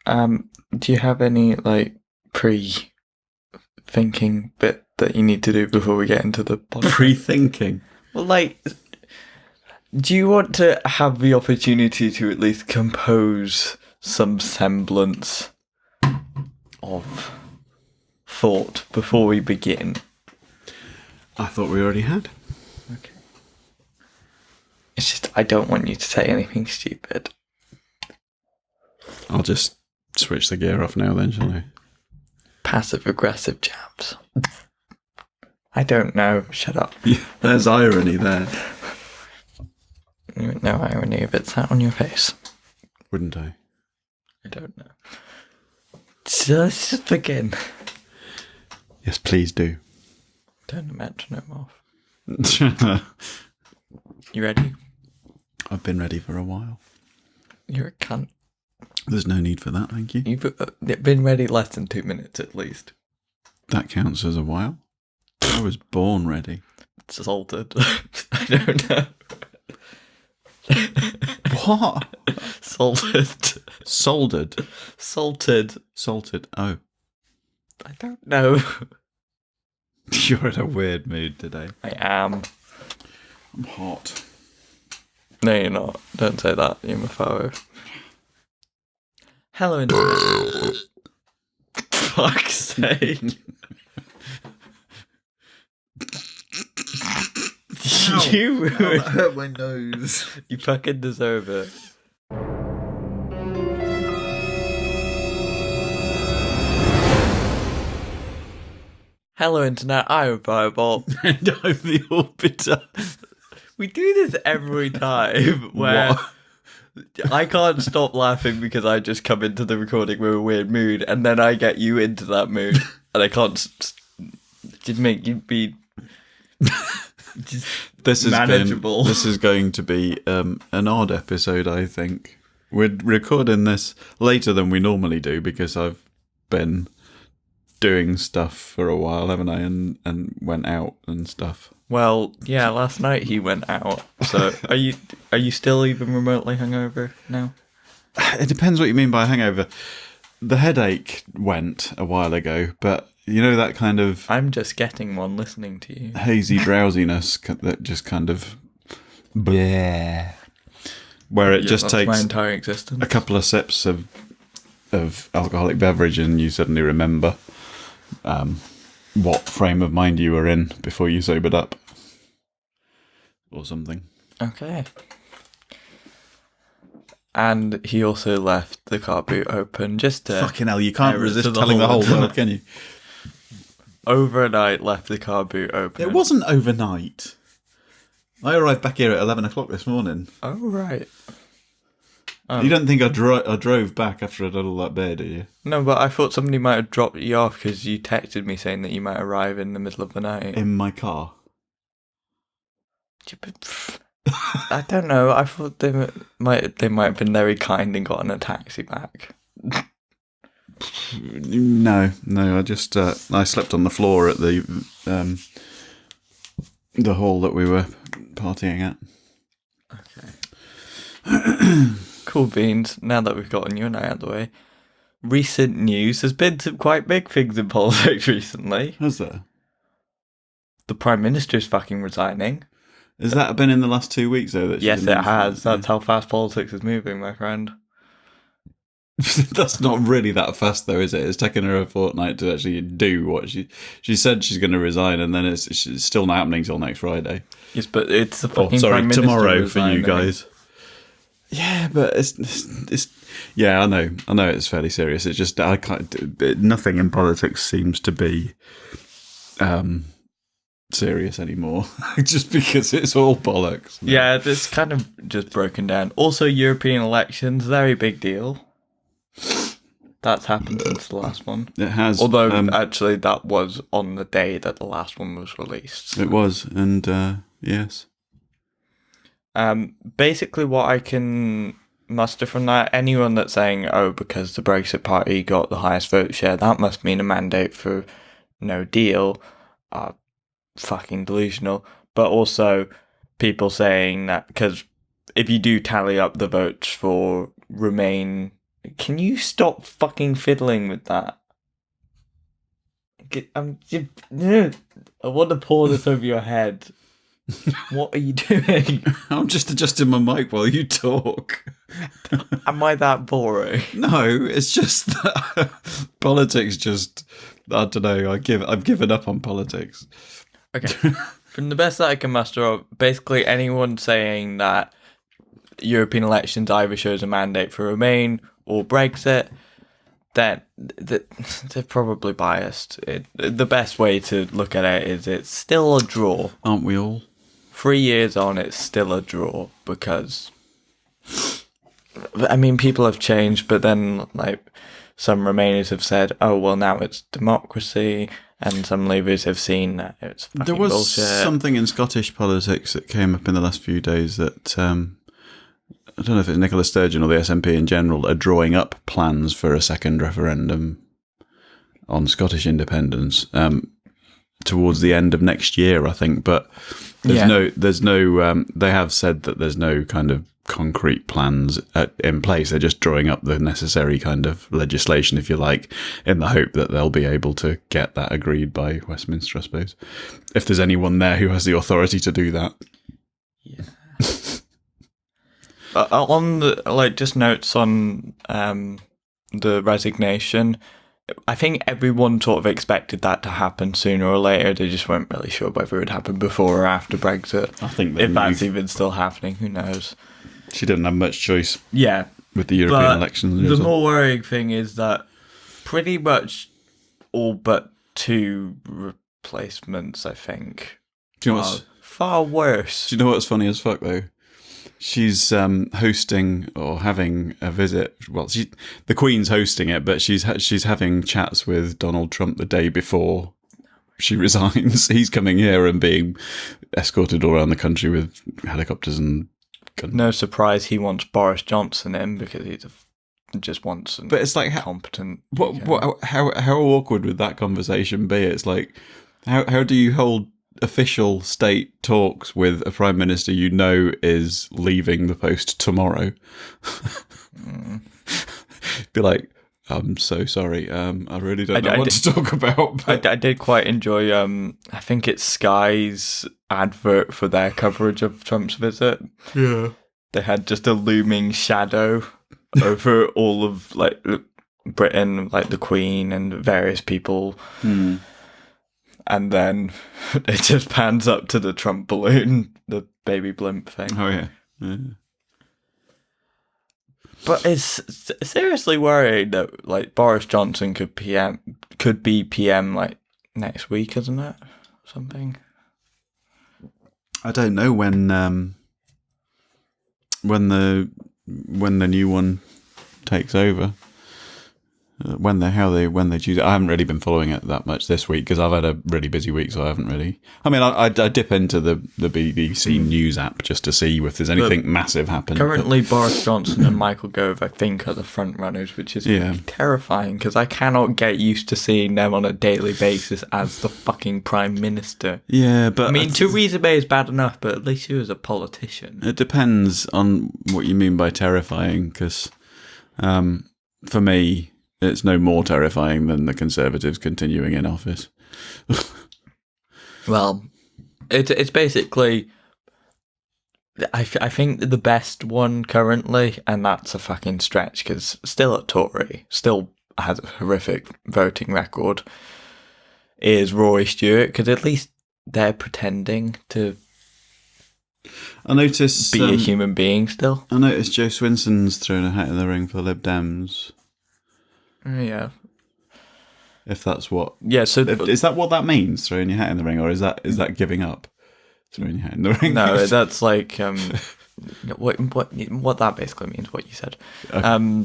Do you have any, pre-thinking bit that you need to do before we get into the podcast? Pre-thinking? Well, do you want to have the opportunity to at least compose some semblance of thought before we begin? I thought we already had. Okay. It's just, I don't want you to say anything stupid. I'll just switch the gear off now then, shall I? Passive-aggressive jabs. I don't know. Shut up. Yeah, there's irony there. No irony if it's sat on your face. Wouldn't I? I don't know. So let's just begin. Yes, please do. Turn the metronome off. You ready? I've been ready for a while. You're a cunt. There's no need for that, thank you. You've been ready less than 2 minutes at least. That counts as a while. I was born ready. It's salted. I don't know. What? Salted. Soldered? Salted. Salted. Oh. I don't know. You're in a weird mood today. I am. I'm hot. No, you're not. Don't say that. You're my foe. Hello, Internet. Fuck's sake. You that hurt my nose. You fucking deserve it. Hello, Internet. I'm Firebolt. And I'm the Orbiter. We do this every time where I can't stop laughing because I just come into the recording with a weird mood, and then I get you into that mood, and I can't just make you be just manageable. This is going to be an odd episode, I think. We're recording this later than we normally do because I've been doing stuff for a while, haven't I? And went out and stuff. Well, yeah, last night he went out. So are you still even remotely hungover now? It depends what you mean by hangover. The headache went a while ago, but you know that kind of... I'm just getting one listening to you. Hazy drowsiness that just kind of... bleh, where it just takes my entire existence. a couple of sips of alcoholic beverage and you suddenly remember what frame of mind you were in before you sobered up. Or something. Okay. And he also left the car boot open just to... Fucking hell, you can't resist telling the whole world, can you? Overnight left the car boot open. It wasn't overnight. I arrived back here at 11 o'clock this morning. Oh, right. You don't think I drove back after I'd done all that beer, do you? No, but I thought somebody might have dropped you off because you texted me saying that you might arrive in the middle of the night. In my car? I don't know. I thought they might have been very kind and gotten a taxi back. No. I just I slept on the floor at the hall that we were partying at. Okay. Cool beans. Now that we've gotten you and I out of the way, recent news. There's been some quite big things in politics recently. Has there? The Prime Minister's fucking resigning. Has that been in the last 2 weeks, though? Yes, it has. That's how fast politics is moving, my friend. That's not really that fast, though, is it? It's taken her a fortnight to actually do what she said she's going to resign, and then it's still not happening till next Friday. Yes, but it's the fucking Prime Minister tomorrow resigning. for you guys. Yeah, but it's yeah, I know it's fairly serious. It's just I can't. Nothing in politics seems to be serious anymore, just because it's all bollocks. No. Yeah, it's kind of just broken down. Also, European elections, very big deal. That's happened since the last one. It has. Although, actually, that was on the day that the last one was released. So. It was, and yes. Basically, what I can muster from that, anyone that's saying, oh, because the Brexit Party got the highest vote share, that must mean a mandate for no deal, are fucking delusional. But also, people saying that, because if you do tally up the votes for Remain Can you stop fucking fiddling with that? I want to pour this over your head. What are you doing? I'm just adjusting my mic while you talk. Am I that boring? No, it's just that politics just, I don't know, I've given up on politics. Okay. From the best that I can muster up, basically anyone saying that European elections either shows a mandate for Remain or Brexit, then they're probably biased. The best way to look at it is it's still a draw. Aren't we all? 3 years on, it's still a draw because, I mean, people have changed, but then, like, some Remainers have said, oh, well, now it's democracy, and some Labourers have seen that it's fucking There was bullshit. something in Scottish politics that came up in the last few days that, I don't know if it's Nicola Sturgeon or the SNP in general, are drawing up plans for a second referendum on Scottish independence towards the end of next year, I think, but there's no. They have said that there's no kind of concrete plans in place. They're just drawing up the necessary kind of legislation, if you like, in the hope that they'll be able to get that agreed by Westminster, I suppose. If there's anyone there who has the authority to do that. Yeah. On the just notes on the resignation. I think everyone sort of expected that to happen sooner or later. They just weren't really sure whether it would happen before or after Brexit. I think if that's even still happening, who knows? She didn't have much choice. Yeah, with the European elections. The more worrying thing is that pretty much all but 2 replacements, I think, do you know what's far worse. Do you know what's funny as fuck though? She's hosting or having a visit. Well, the Queen's hosting it, but she's having chats with Donald Trump the day before she resigns. He's coming here and being escorted all around the country with helicopters and guns. No surprise, he wants Boris Johnson in because he just wants. But it's like competent. How awkward would that conversation be? It's like how do you hold official state talks with a prime minister you know is leaving the post tomorrow? Be like, I'm so sorry. I really don't know what to talk about. But I did quite enjoy. I think it's Sky's advert for their coverage of Trump's visit. Yeah, they had just a looming shadow over all of like Britain, like the Queen and various people. And then it just pans up to the Trump balloon, the baby blimp thing. Oh, yeah. But it's seriously worried that like Boris Johnson could be PM like next week, isn't it? Something. I don't know when the new one takes over. When they choose it. I haven't really been following it that much this week because I've had a really busy week, so I haven't really. I mean, I dip into the BBC News app just to see if there's anything massive happening. Currently, Boris Johnson and Michael Gove, I think, are the front runners, which is terrifying because I cannot get used to seeing them on a daily basis as the fucking Prime Minister. Yeah, but I mean, Theresa May is bad enough, but at least she was a politician. It depends on what you mean by terrifying, because for me, it's no more terrifying than the Conservatives continuing in office. Well, it's basically, I think the best one currently, and that's a fucking stretch because still at Tory, still has a horrific voting record, is Rory Stewart, because at least they're pretending to be a human being still. I noticed Jo Swinson's thrown a hat in the ring for the Lib Dems. Yeah. If that's what... Yeah, so... Is that what that means, throwing your hat in the ring, or is that giving up, throwing your hat in the ring? No, that's like... what that basically means, what you said. Okay.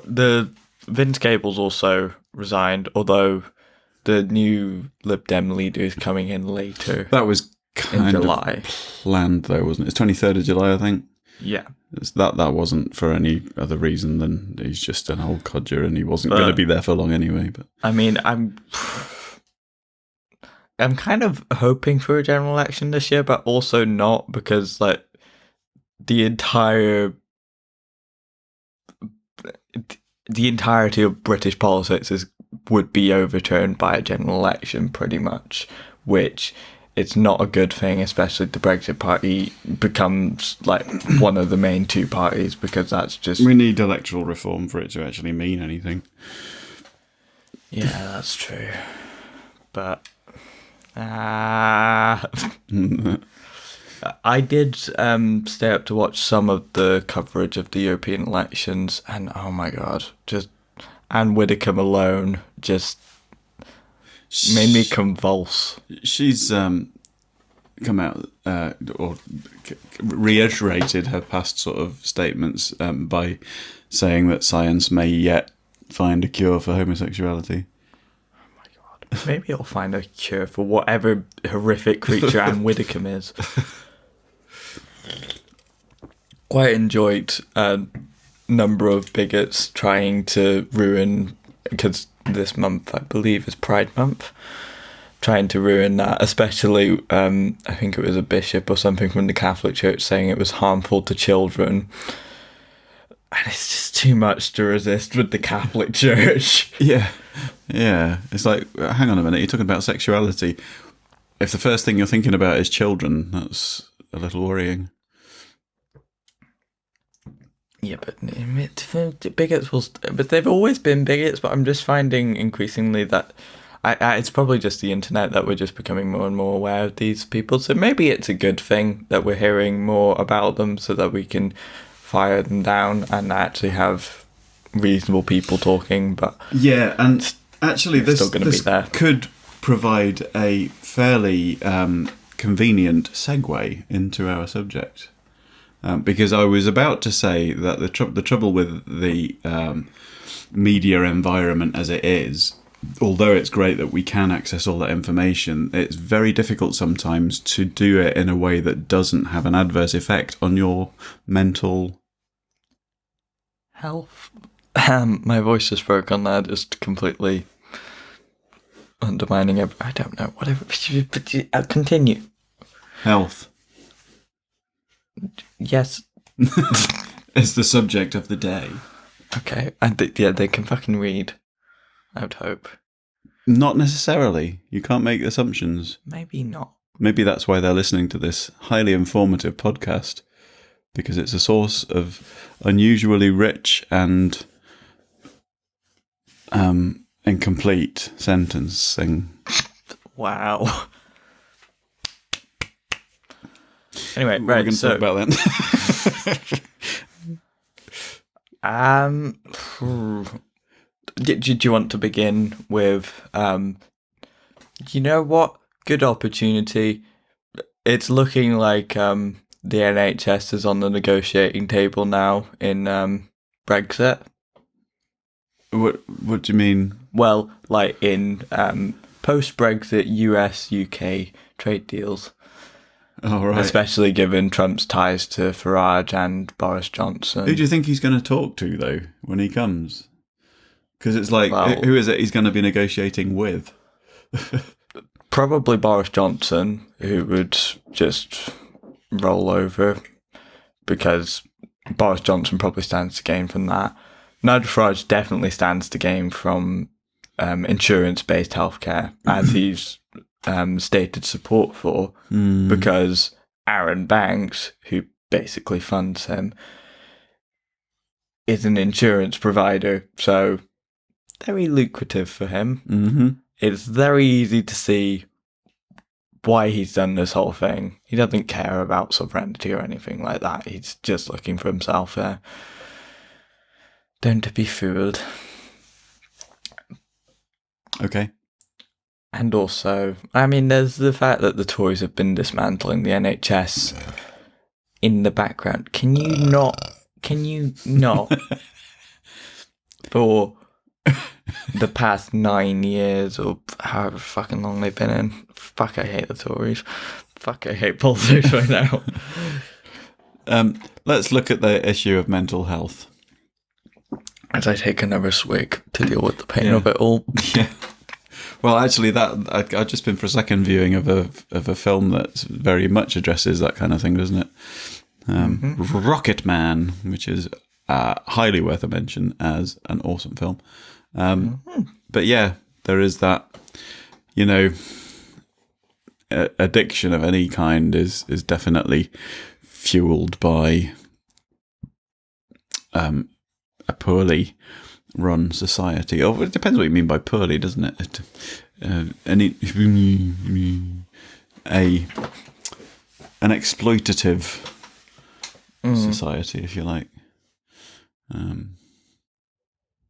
The Vince Cable's also resigned, although the new Lib Dem leader is coming in later. That was kind of July. Planned, though, wasn't it? It's 23rd of July, I think. Yeah. That wasn't for any other reason than he's just an old codger and he wasn't going to be there for long anyway. But I mean, I'm kind of hoping for a general election this year, but also not, because like the entire the entirety of British politics would be overturned by a general election, pretty much, which it's not a good thing, especially the Brexit Party becomes like one of the main two parties, because that's just... We need electoral reform for it to actually mean anything. Yeah, that's true. But... I did stay up to watch some of the coverage of the European elections, and oh my god, just Anne Widdecombe alone just made me convulse. She's come out or reiterated her past sort of statements by saying that science may yet find a cure for homosexuality. Maybe I'll find a cure for whatever horrific creature Anne Widdecombe is. Quite enjoyed a number of bigots trying to ruin, because this month I believe is Pride Month, trying to ruin that, especially I think it was a bishop or something from the Catholic Church saying it was harmful to children. And it's just too much to resist with the Catholic Church. Yeah. It's like, hang on a minute, you're talking about sexuality. If the first thing you're thinking about is children, that's a little worrying. Yeah, but bigots but they've always been bigots, but I'm just finding increasingly that it's probably just the internet that we're just becoming more and more aware of these people. So maybe it's a good thing that we're hearing more about them so that we can fire them down and actually have reasonable people talking. But yeah, and actually this there. Could provide a fairly convenient segue into our subject. Because I was about to say that the trouble with the media environment as it is, although it's great that we can access all that information, it's very difficult sometimes to do it in a way that doesn't have an adverse effect on your mental health. My voice just broke on that, just completely undermining it. I don't know, whatever. Continue. Health. Yes. It's the subject of the day. Okay. And they can fucking read, I would hope. Not necessarily. You can't make assumptions. Maybe not. Maybe that's why they're listening to this highly informative podcast, because it's a source of unusually rich and incomplete sentencing. Wow. Anyway, we're going to talk about that. Do you want to begin with? You know what? Good opportunity. It's looking like the NHS is on the negotiating table now in Brexit. What do you mean? Well, like in post-Brexit US-UK trade deals. Oh, right. Especially given Trump's ties to Farage and Boris Johnson. Who do you think he's going to talk to, though, when he comes? Because it's like, who is it he's going to be negotiating with? Probably Boris Johnson, who would just roll over, because Boris Johnson probably stands to gain from that. Nigel Farage definitely stands to gain from insurance-based healthcare, as he's stated support for, because Aaron Banks, who basically funds him, is an insurance provider, so very lucrative for him. Mm-hmm. It's very easy to see why he's done this whole thing. He doesn't care about sovereignty or anything like that. He's just looking for himself there. Don't be fooled. Okay. And also, I mean, there's the fact that the Tories have been dismantling the NHS in the background. Can you not, for the past 9 years or however fucking long they've been in? Fuck, I hate the Tories. Fuck, I hate politics right now. Let's look at the issue of mental health. As I take another swig to deal with the pain of it all. Yeah. Well, actually, I've just been for a second viewing of a film that very much addresses that kind of thing, doesn't it? Rocket Man, which is highly worth a mention as an awesome film. But yeah, there is that, addiction of any kind is definitely fueled by a poorly run society. Or it depends what you mean by poorly, doesn't it? An exploitative society, if you like.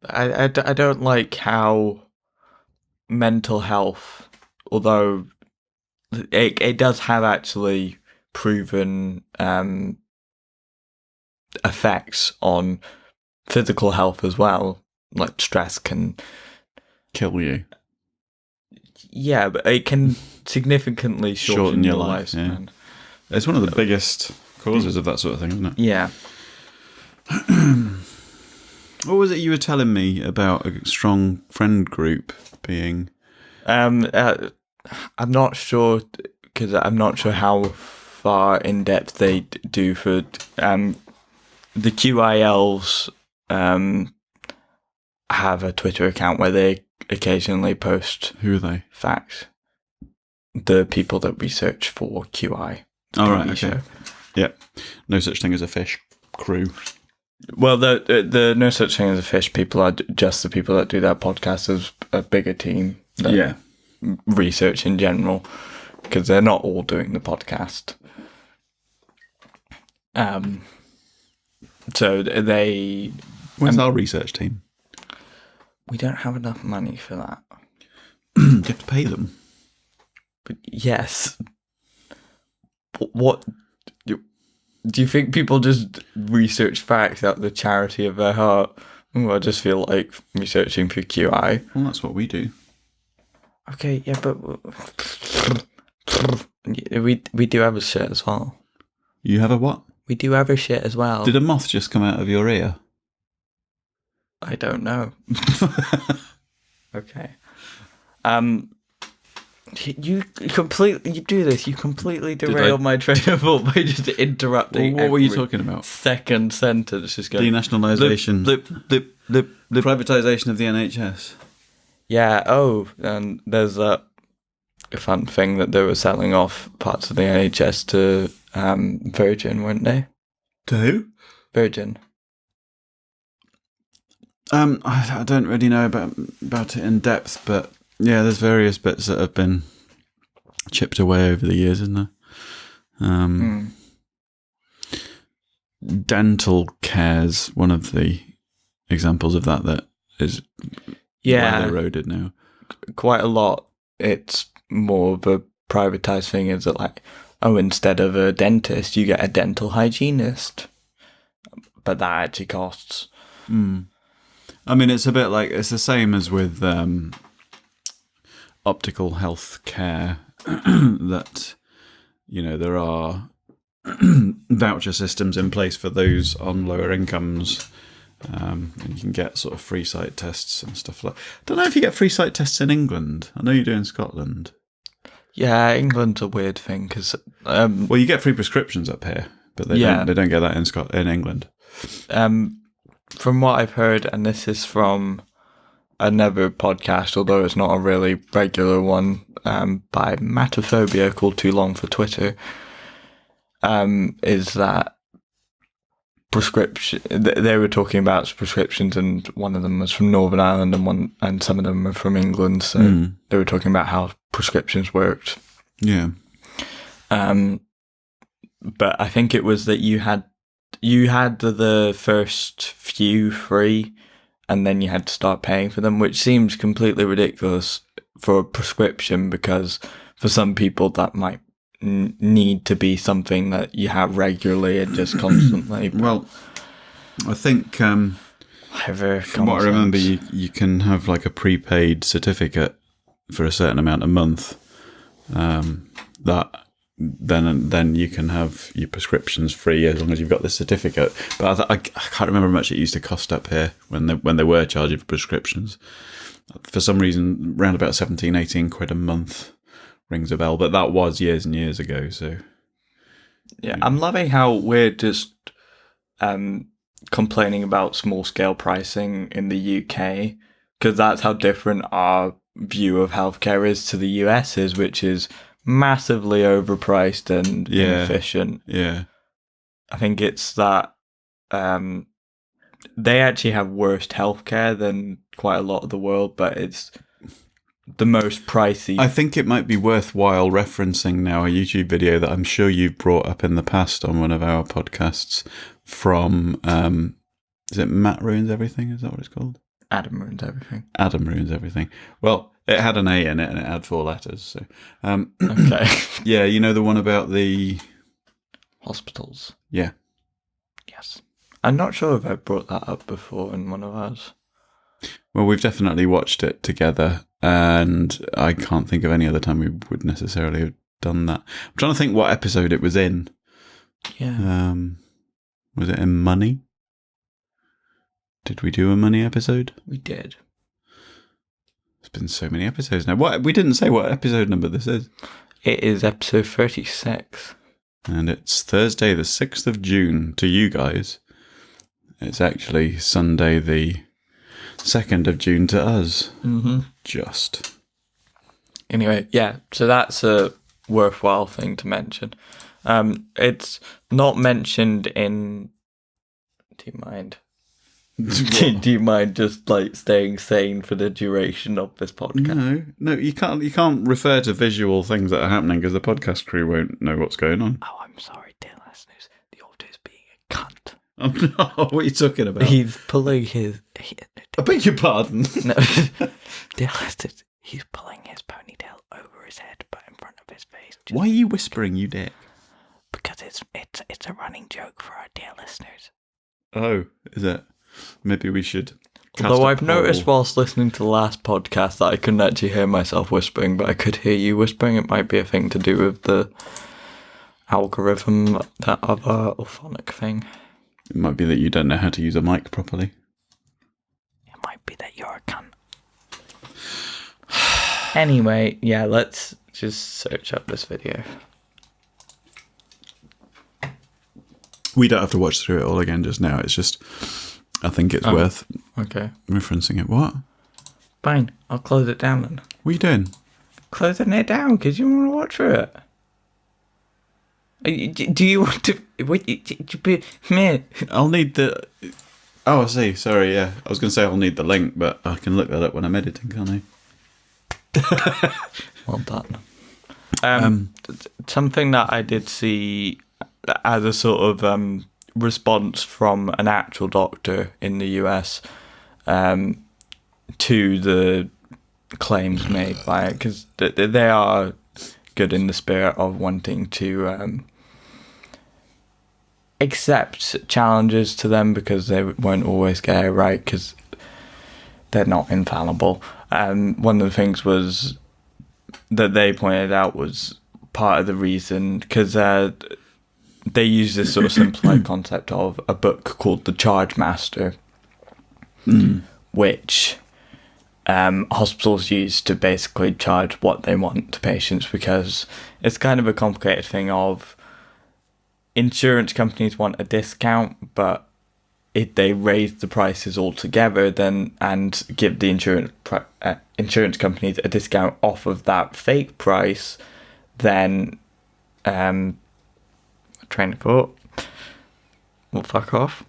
I don't like how mental health, although it does have actually proven effects on physical health as well. Like stress can kill you. Yeah, but it can significantly shorten your lifespan. Yeah. It's one of the biggest causes of that sort of thing, isn't it? Yeah. What was it you were telling me about a strong friend group being? I'm not sure, because I'm not sure how far in depth they do for the QILs. Have a Twitter account where they occasionally post. Who are they? Facts. The people that research for QI. Oh, right, okay. Show. Yeah. No such thing as a fish crew. Well, the no such thing as a fish people are just the people that do that podcast as a bigger team. Yeah. Research in general, because they're not all doing the podcast. So they... Where's our research team? We don't have enough money for that. You have to pay them. But yes. What... Do you think people just research facts out of the charity of their heart? I just feel like researching for QI. Well, that's what we do. Okay, yeah, but we do have a shit as well. You have a what? We do have a shit as well. Did a moth just come out of your ear? I don't know. Okay. You do this. You completely derailed my train of thought by just interrupting. Well, what were you talking about? Second sentence, just going denationalisation, the privatisation of the NHS. Yeah. Oh, and there's a fun thing that they were selling off parts of the NHS to Virgin, weren't they? To who? Virgin. I don't really know about it in depth, but yeah, there's various bits that have been chipped away over the years, isn't there? Dental care's one of the examples of that is well eroded now. Quite a lot. It's more of a privatised thing. Is it like, instead of a dentist, you get a dental hygienist, but that actually costs. I mean, it's a bit like, it's the same as with optical health care, that, there are voucher systems in place for those on lower incomes. And you can get sort of free sight tests and stuff like that. I don't know if you get free sight tests in England. I know you do in Scotland. Yeah, England's a weird thing because... well, you get free prescriptions up here, but they don't get that in England. From what I've heard, and this is from another podcast, although it's not a really regular one, by Matophobia called Too Long for Twitter, is that they were talking about prescriptions, and one of them was from Northern Ireland and some of them were from England, so they were talking about how prescriptions worked. Yeah. But I think it was that you had the first few free, and then you had to start paying for them, which seems completely ridiculous for a prescription, because for some people that might need to be something that you have regularly and just constantly. Well, I think from what I remember, you can have like a prepaid certificate for a certain amount a month. That then you can have your prescriptions free as long as you've got the certificate. But I can't remember how much it used to cost up here when they were charging for prescriptions. For some reason, around about 17, 18 quid a month rings a bell. But that was years and years ago. So yeah, I'm loving how we're just complaining about small-scale pricing in the UK, because that's how different our view of healthcare is to the US's, which is massively overpriced and inefficient. Yeah. I think it's that they actually have worse healthcare than quite a lot of the world, but it's the most pricey. I think it might be worthwhile referencing now a YouTube video that I'm sure you've brought up in the past on one of our podcasts from, is it Matt Ruins Everything? Is that what it's called? Adam Ruins Everything. Adam Ruins Everything. Well, it had an A in it and it had 4 letters. So, Okay. yeah, you know the one about the hospitals. Yeah. Yes. I'm not sure if I brought that up before in one of ours. Well, we've definitely watched it together, and I can't think of any other time we would necessarily have done that. I'm trying to think what episode it was in. Yeah. Was it in Money? Did we do a Money episode? We did. It's been so many episodes now. What, we didn't say what episode number this is. It is episode 36. And it's Thursday the 6th of June to you guys. It's actually Sunday the 2nd of June to us. Mm-hmm. Just. Anyway, yeah, so that's a worthwhile thing to mention. It's not mentioned in... Do you mind? Do you mind just like staying sane for the duration of this podcast? No, you can't refer to visual things that are happening because the podcast crew won't know what's going on. Oh, I'm sorry, dear listeners. The author's being a cunt. Oh no, what are you talking about? He's pulling his... I beg your pardon. No, dear listeners, he's pulling his ponytail over his head but in front of his face. Why are you whispering, you dick? Because it's a running joke for our dear listeners. Oh, is it? Maybe we should. Although I've noticed whilst listening to the last podcast that I couldn't actually hear myself whispering, but I could hear you whispering. It might be a thing to do with the algorithm, that other orphonic thing. It might be that you don't know how to use a mic properly. It might be that you're a cunt. Anyway, yeah, let's just search up this video. We don't have to watch through it all again just now. It's just, I think it's worth referencing it. What? Fine, I'll close it down then. What are you doing? Closing it down because you want to watch through it. Do you want to? Man, I'll need the. Oh, I see. Sorry, yeah. I was going to say I'll need the link, but I can look that up when I'm editing, can't I? Well done. Something that I did see as a sort of response from an actual doctor in the US to the claims made by it, because they are good in the spirit of wanting to accept challenges to them because they won't always get it right because they're not infallible. One of the things was that they pointed out was part of the reason because they use this sort of simplified concept of a book called The Charge Master, which hospitals use to basically charge what they want to patients, because it's kind of a complicated thing of insurance companies want a discount, but if they raise the prices altogether then and give the insurance companies a discount off of that fake price, then train of thought. Well, fuck off.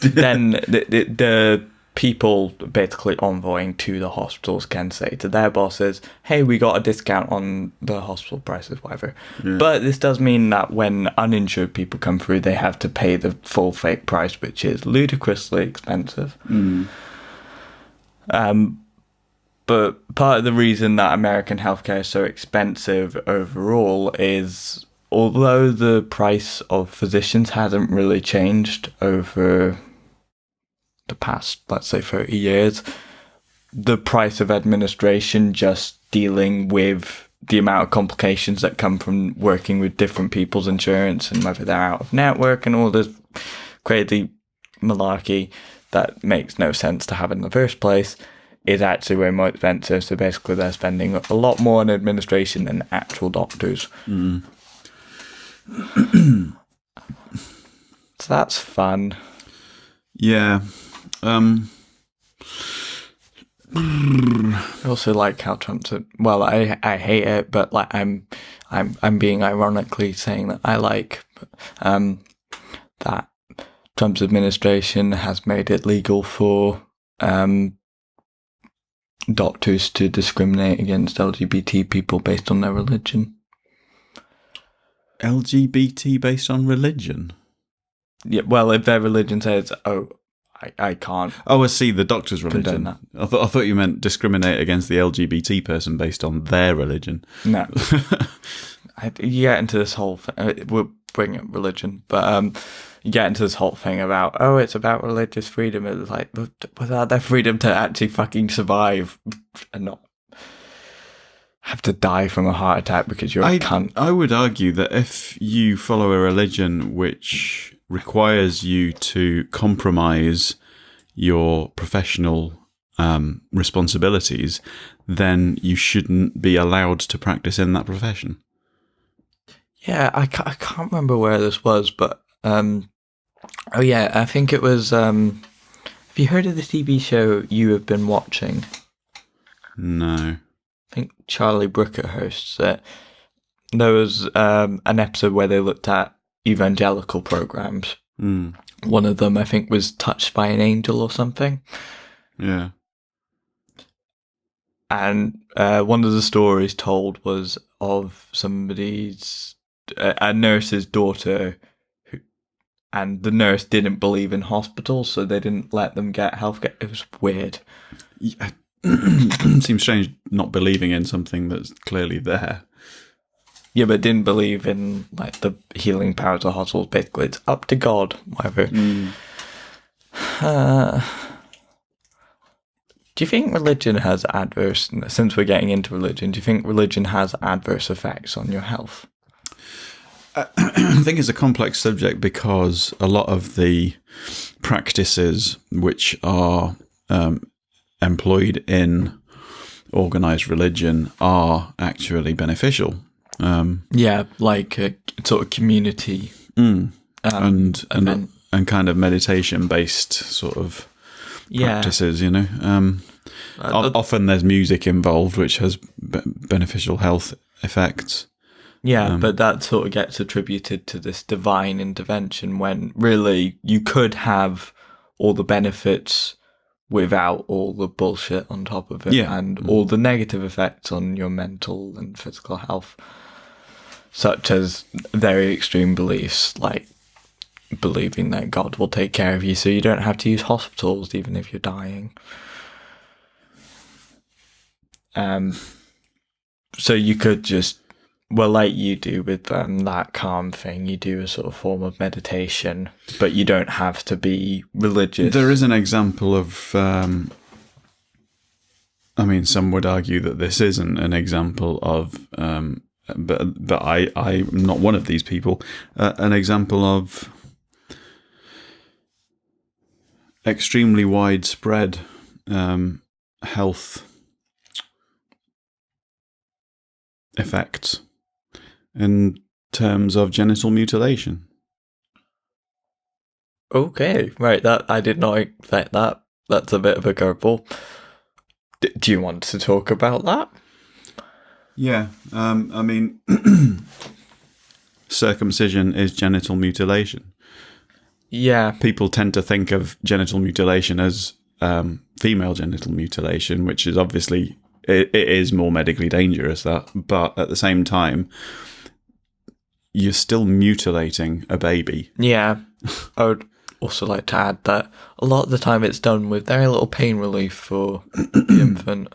Then the people basically envoying to the hospitals can say to their bosses, hey, we got a discount on the hospital prices, whatever. Yeah. But this does mean that when uninsured people come through, they have to pay the full fake price, which is ludicrously expensive. But part of the reason that American healthcare is so expensive overall is, although the price of physicians hasn't really changed over the past, let's say, 30 years, the price of administration, just dealing with the amount of complications that come from working with different people's insurance and whether they're out of network and all this crazy malarkey that makes no sense to have in the first place, is actually way more expensive. So basically they're spending a lot more on administration than actual doctors. So that's fun. Yeah. I also like how Trump's. Well, I hate it, but like I'm being ironically saying that I like that Trump's administration has made it legal for doctors to discriminate against LGBT people based on their religion. LGBT based on religion? Yeah, well, if their religion says, "Oh, I can't." Oh, I see. The doctor's religion. That. I thought you meant discriminate against the LGBT person based on their religion. No, you get into this whole thing. We'll bring up religion, but you get into this whole thing about it's about religious freedom. It's like without their freedom to actually fucking survive and not have to die from a heart attack because you're a cunt. I would argue that if you follow a religion which requires you to compromise your professional responsibilities, then you shouldn't be allowed to practice in that profession. Yeah, I can't remember where this was, but I think it was. Have you heard of the TV show You Have Been Watching? No. I think Charlie Brooker hosts it. There was an episode where they looked at evangelical programs. Mm. One of them, I think, was Touched by an Angel or something. Yeah. And one of the stories told was of a nurse's daughter, and the nurse didn't believe in hospitals, so they didn't let them get healthcare. It was weird. Yeah. It seems strange not believing in something that's clearly there. Yeah, but didn't believe in like the healing powers of hospitals. Basically, it's up to God, whatever. Do you think religion has adverse? Since we're getting into religion, do you think religion has adverse effects on your health? I think it's a complex subject because a lot of the practices which are employed in organised religion are actually beneficial. Like a sort of community and kind of meditation based sort of practices, you know. Often there's music involved which has beneficial health effects. Yeah, but that sort of gets attributed to this divine intervention when really you could have all the benefits without all the bullshit on top of it and all the negative effects on your mental and physical health, such as very extreme beliefs like believing that God will take care of you so you don't have to use hospitals even if you're dying. So you could just, like you do with that calm thing, you do a sort of form of meditation, but you don't have to be religious. There is an example of, some would argue that this isn't an example of, but I'm not one of these people, an example of extremely widespread health effects in terms of genital mutilation. Okay, right. That I did not expect that. That's a bit of a curveball. Do you want to talk about that? Yeah, circumcision is genital mutilation. Yeah. People tend to think of genital mutilation as female genital mutilation, which is obviously, it is more medically dangerous, but at the same time, you're still mutilating a baby. Yeah. I would also like to add that a lot of the time it's done with very little pain relief for the infant.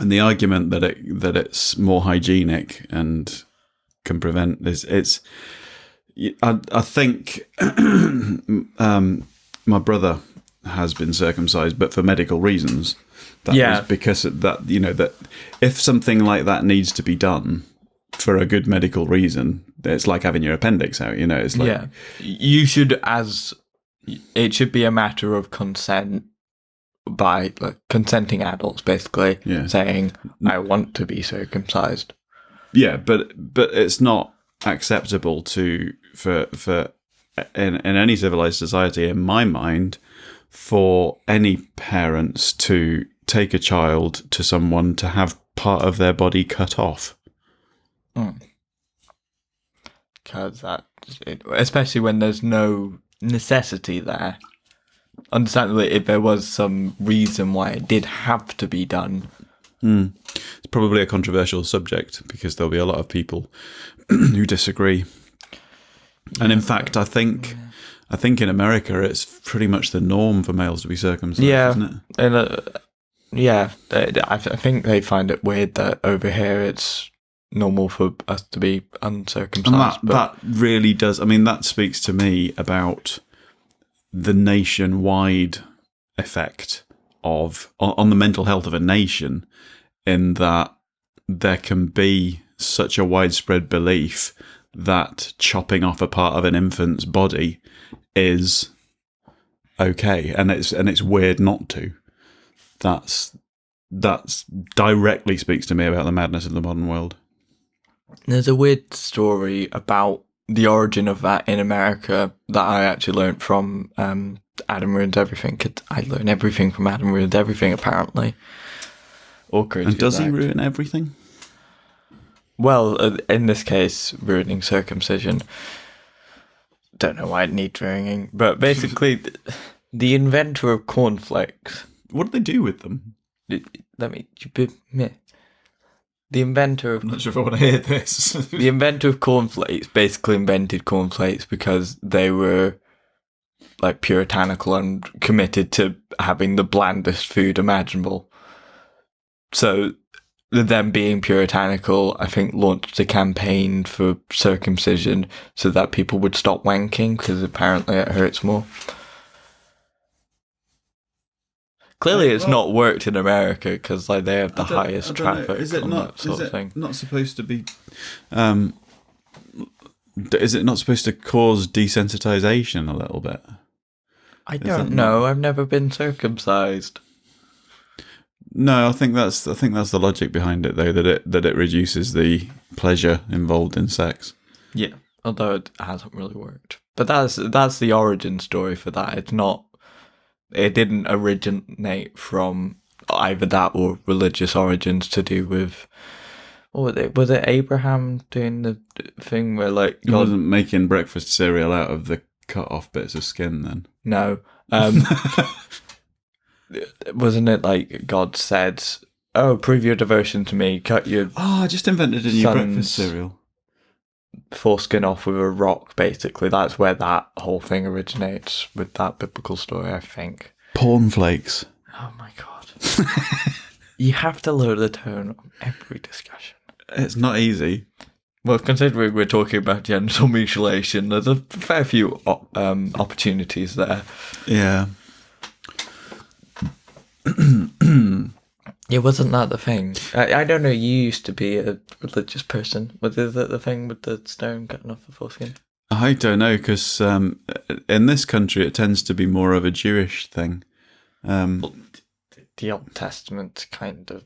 And the argument that it's more hygienic and can prevent this, I think my brother has been circumcised, but for medical reasons. That was because of that, that if something like that needs to be done for a good medical reason, it's like having your appendix out, it's like... You should, it should be a matter of consent by consenting adults, basically, saying, I want to be circumcised. Yeah, but it's not acceptable for in any civilized society, in my mind, for any parents to take a child to someone to have part of their body cut off. Because especially when there's no necessity there. Understandably, if there was some reason why it did have to be done. It's probably a controversial subject because there'll be a lot of people who disagree. And in fact, I think in America it's pretty much the norm for males to be circumcised, isn't it? And I think they find it weird that over here it's normal for us to be uncircumcised. And that really does. I mean, that speaks to me about the nationwide effect on the mental health of a nation, in that there can be such a widespread belief that chopping off a part of an infant's body is okay, and it's weird not to. That's directly speaks to me about the madness of the modern world. There's a weird story about the origin of that in America that I actually learned from Adam Ruins Everything. I learn everything from Adam Ruins Everything, apparently. And does he ruin everything? Well, in this case, ruining circumcision. Don't know why it needs ruining, but basically, the inventor of cornflakes. What did they do with them? The inventor of... I'm not sure if I want to hear this. The inventor of cornflakes basically invented cornflakes because they were like puritanical and committed to having the blandest food imaginable. So them being puritanical, I think, launched a campaign for circumcision so that people would stop wanking because apparently it hurts more. Clearly, it's not worked in America because like they have the highest traffic on that sort of thing. Not supposed to be? Is it not supposed to cause desensitization a little bit? I don't know. I've never been circumcised. No, I think that's the logic behind it, though, that it reduces the pleasure involved in sex. Yeah, although it hasn't really worked. But that's the origin story for that. It's not. It didn't originate from either that or religious origins to do with... What was it? Was it Abraham doing the thing where, like... God... He wasn't making breakfast cereal out of the cut-off bits of skin, then? No. Wasn't it like God said, "Oh, prove your devotion to me, cut your..." Oh, I just invented a new breakfast cereal. Foreskin off with a rock, basically. That's where that whole thing originates, with that biblical story, I think. Cornflakes. Oh my god. You have to lower the tone on every discussion. It's not easy. Well, considering we're talking about genital mutilation, there's a fair few opportunities there. Yeah. Yeah, wasn't that the thing? I don't know, you used to be a religious person. Was it the thing with the stone cutting off the foreskin? I don't know, because in this country it tends to be more of a Jewish thing. The Old Testament kind of...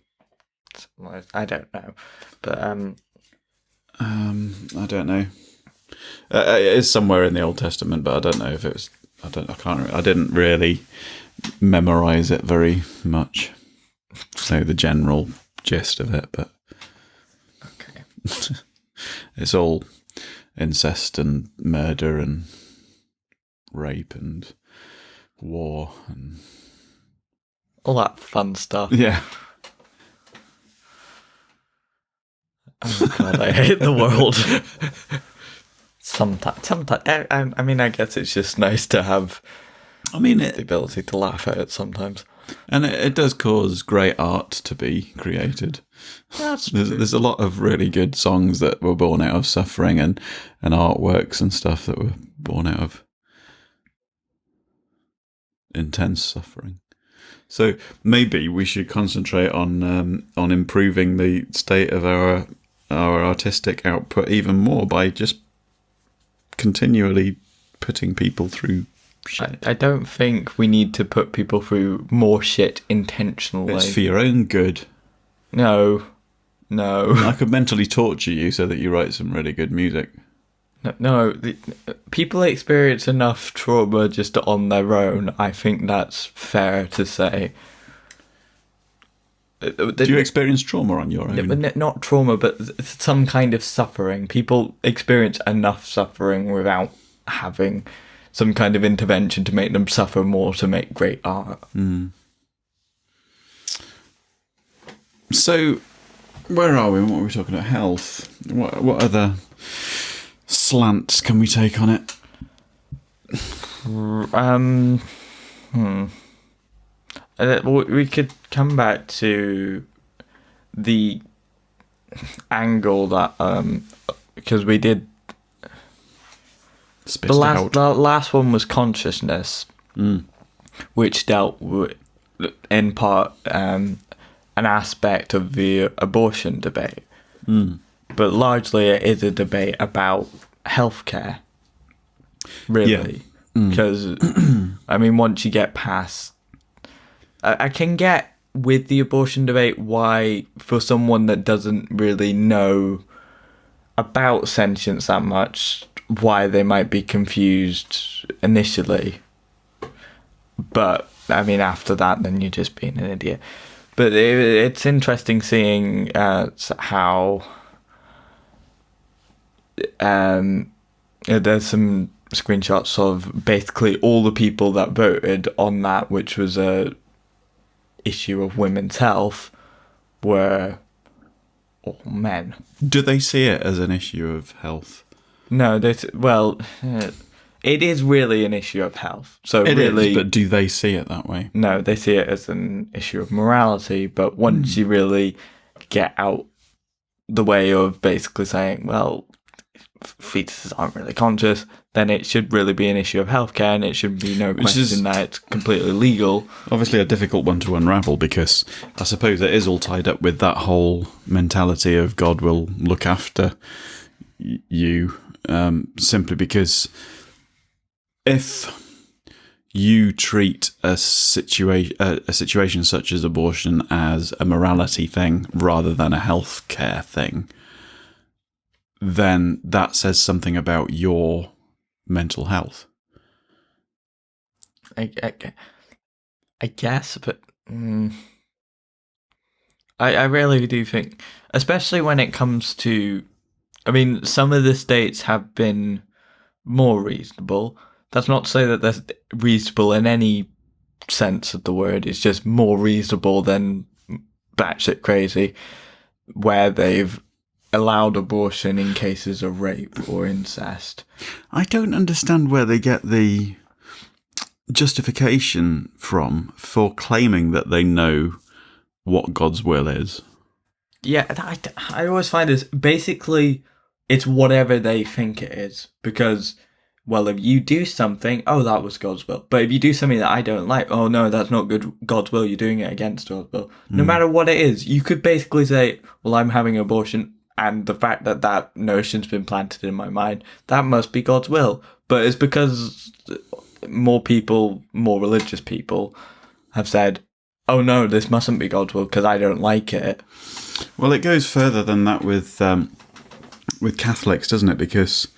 I don't know. But... I don't know. It is somewhere in the Old Testament, but I don't know if it was... I didn't really memorize it very much. So the general gist of it, but okay. It's all incest and murder and rape and war and all that fun stuff. Yeah. Oh god, I hate the world. Sometimes. I mean, I guess it's just nice to have. The ability to laugh at it sometimes. And it does cause great art to be created. There's a lot of really good songs that were born out of suffering and artworks and stuff that were born out of intense suffering. So maybe we should concentrate on improving the state of our artistic output even more by just continually putting people through shit. I don't think we need to put people through more shit intentionally. It's for your own good. No. I could mentally torture you so that you write some really good music. No, people experience enough trauma just on their own. I think that's fair to say. Do you experience trauma on your own? Not trauma, but some kind of suffering. People experience enough suffering without having some kind of intervention to make them suffer more to make great art. So, where are we? What are we talking about? Health. What other slants can we take on it? We could come back to the angle that because we did the last one was consciousness, which dealt with, in part, an aspect of the abortion debate, but largely it is a debate about healthcare, really, because I mean, once you get past, I can get with the abortion debate why, for someone that doesn't really know about sentience that much, why they might be confused initially. But, I mean, after that, then you're just being an idiot. But it's interesting seeing how there's some screenshots of basically all the people that voted on that, which was a issue of women's health, were all men. Do they see it as an issue of health? No, it is really an issue of health. So it really, is, but do they see it that way? No, they see it as an issue of morality. But once you really get out the way of basically saying, well, fetuses aren't really conscious, then it should really be an issue of healthcare, and it should be no question that it's completely legal. Obviously a difficult one to unravel, because I suppose it is all tied up with that whole mentality of God will look after you, simply because if you treat a situation such as abortion as a morality thing rather than a healthcare thing, then that says something about your mental health. I guess, but I really do think, especially when it comes to, I mean, some of the states have been more reasonable. That's not to say that they're reasonable in any sense of the word. It's just more reasonable than batshit crazy, where they've allowed abortion in cases of rape or incest. I don't understand where they get the justification from for claiming that they know what God's will is. Yeah, I always find this, basically, it's whatever they think it is. Because, well, if you do something, oh, that was God's will. But if you do something that I don't like, oh, no, that's not God's will, you're doing it against God's will. No matter what it is, you could basically say, well, I'm having an abortion, and the fact that that notion's been planted in my mind, that must be God's will. But it's because more people, more religious people, have said, oh no, this mustn't be God's will because I don't like it. Well, it goes further than that with Catholics, doesn't it? Because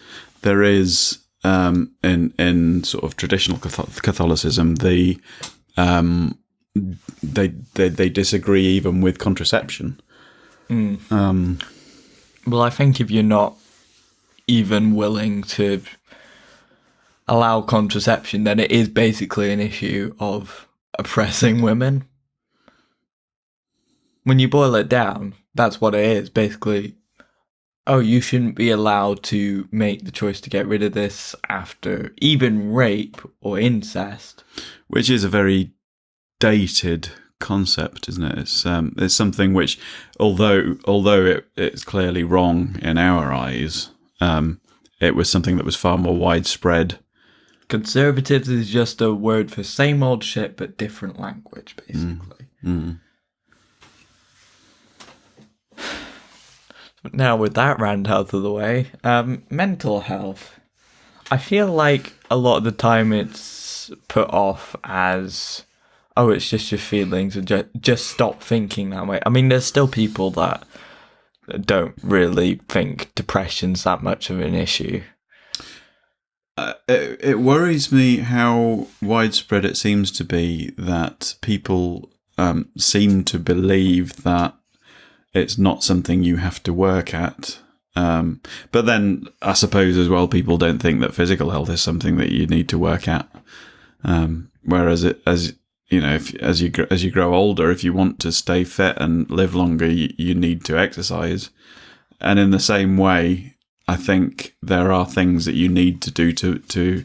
there is, in sort of traditional Catholicism, they disagree even with contraception. Well, I think if you're not even willing to allow contraception, then it is basically an issue of oppressing women. When you boil it down, that's what it is. Basically, oh, you shouldn't be allowed to make the choice to get rid of this after even rape or incest. Which is a very dated concept, isn't it? It's something which, although it's clearly wrong in our eyes, it was something that was far more widespread. Conservatives is just a word for same old shit but different language, basically. Now, with that rant out of the way, mental health. I feel like a lot of the time it's put off as, oh, it's just your feelings, and just stop thinking that way. I mean, there's still people that don't really think depression's that much of an issue. It worries me how widespread it seems to be that people seem to believe that it's not something you have to work at. But then I suppose as well, people don't think that physical health is something that you need to work at. Whereas as you grow older, if you want to stay fit and live longer, you need to exercise. And in the same way, I think there are things that you need to do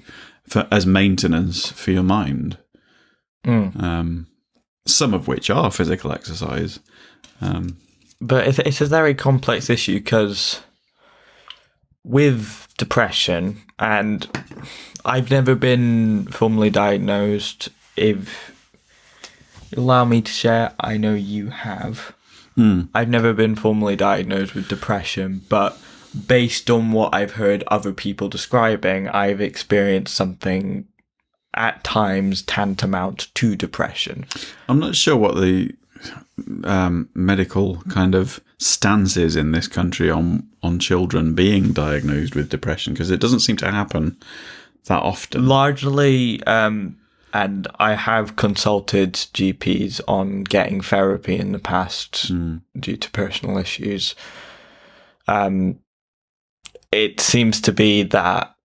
as maintenance for your mind. Some of which are physical exercise. But it's a very complex issue because with depression, and I've never been formally diagnosed. If you allow me to share, I know you have. I've never been formally diagnosed with depression, but based on what I've heard other people describing, I've experienced something at times tantamount to depression. I'm not sure what the medical kind of stance is in this country on children being diagnosed with depression, because it doesn't seem to happen that often. Largely, and I have consulted GPs on getting therapy in the past due to personal issues. It seems to be that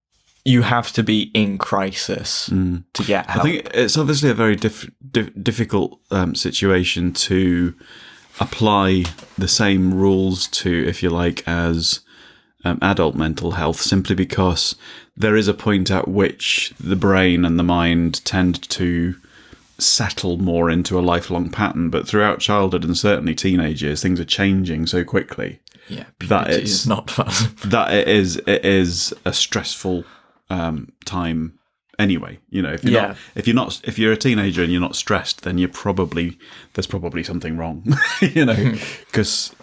you have to be in crisis to get help. I think it's obviously a very difficult situation to apply the same rules to, if you like, as adult mental health, simply because there is a point at which the brain and the mind tend to settle more into a lifelong pattern. But throughout childhood and certainly teenage years, things are changing so quickly. Yeah, that it's not fun. That it is a stressful time anyway. You know, if you're a teenager and you're not stressed, then there's probably something wrong. You know, because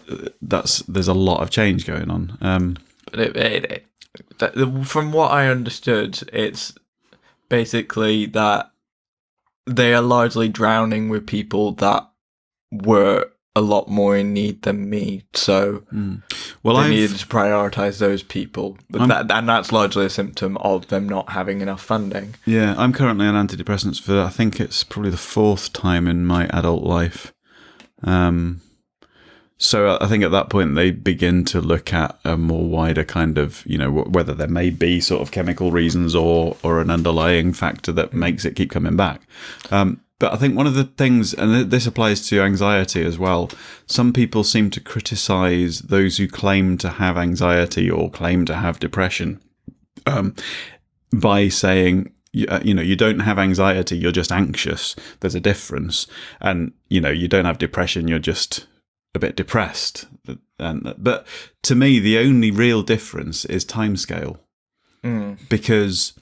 there's a lot of change going on. From what I understood, it's basically that they are largely drowning with people that were a lot more in need than me, so they needed to prioritise those people. And that's largely a symptom of them not having enough funding. Yeah, I'm currently on antidepressants for, I think it's probably the 4th time in my adult life. So I think at that point they begin to look at a more wider kind of, you know, whether there may be sort of chemical reasons or an underlying factor that makes it keep coming back. But I think one of the things, and this applies to anxiety as well, some people seem to criticise those who claim to have anxiety or claim to have depression by saying, you don't have anxiety, you're just anxious. There's a difference. And, you don't have depression, you're just a bit depressed. But to me, the only real difference is timescale. Because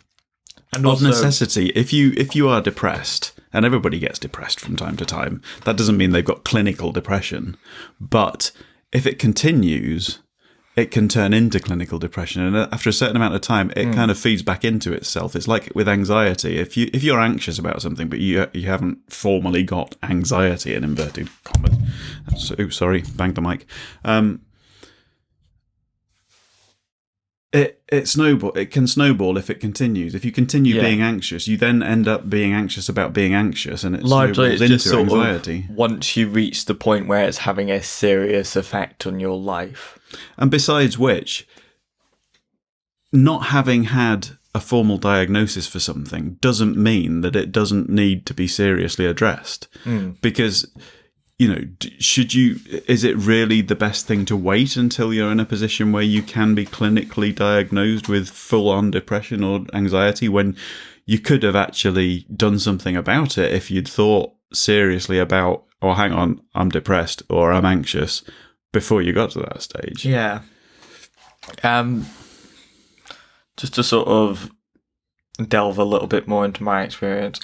of necessity, if you are depressed, and everybody gets depressed from time to time, that doesn't mean they've got clinical depression. But if it continues, it can turn into clinical depression. And after a certain amount of time, it kind of feeds back into itself. It's like with anxiety. If you're anxious about something, but you haven't formally got anxiety in inverted commas. Sorry, banged the mic. It can snowball if it continues. If you continue being anxious, you then end up being anxious about being anxious, and it largely snowballs it's just into anxiety. Once you reach the point where it's having a serious effect on your life. And besides which, not having had a formal diagnosis for something doesn't mean that it doesn't need to be seriously addressed. Because is it really the best thing to wait until you're in a position where you can be clinically diagnosed with full-on depression or anxiety, when you could have actually done something about it if you'd thought seriously about, oh, hang on, I'm depressed or I'm anxious, before you got to that stage? Yeah. Just to sort of delve a little bit more into my experience.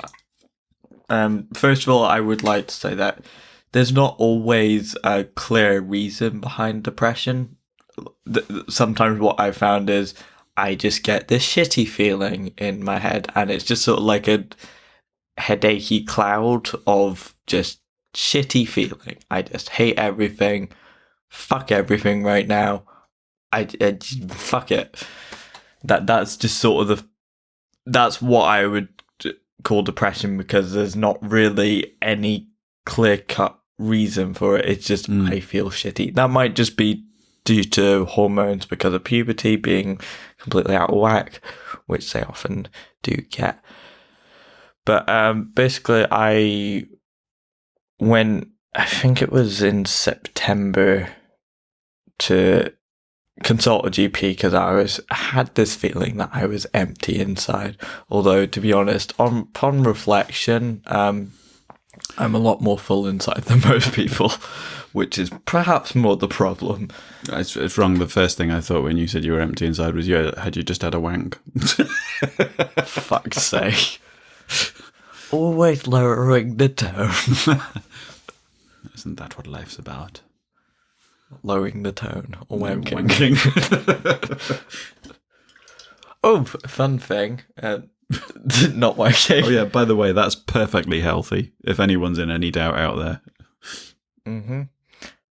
First of all, I would like to say that there's not always a clear reason behind depression. Sometimes what I found is I just get this shitty feeling in my head, and it's just sort of like a headachy cloud of just shitty feeling. I just hate everything. Fuck everything right now. I fuck it. That's just sort of that's what I would call depression, because there's not really any clear-cut reason for it. It's just I feel shitty. That might just be due to hormones because of puberty being completely out of whack, which they often do get. But basically, I think it was in September, to consult a GP because I had this feeling that I was empty inside. Although, to be honest, upon reflection, I'm a lot more full inside than most people, which is perhaps more the problem. It's wrong. The first thing I thought when you said you were empty inside was you just had a wank. Fuck's sake. Always lowering the tone. Isn't that what life's about? Lowering the tone or wanking. Oh, fun thing. Not wanking. Oh yeah, by the way, that's perfectly healthy, if anyone's in any doubt out there. Mm-hmm.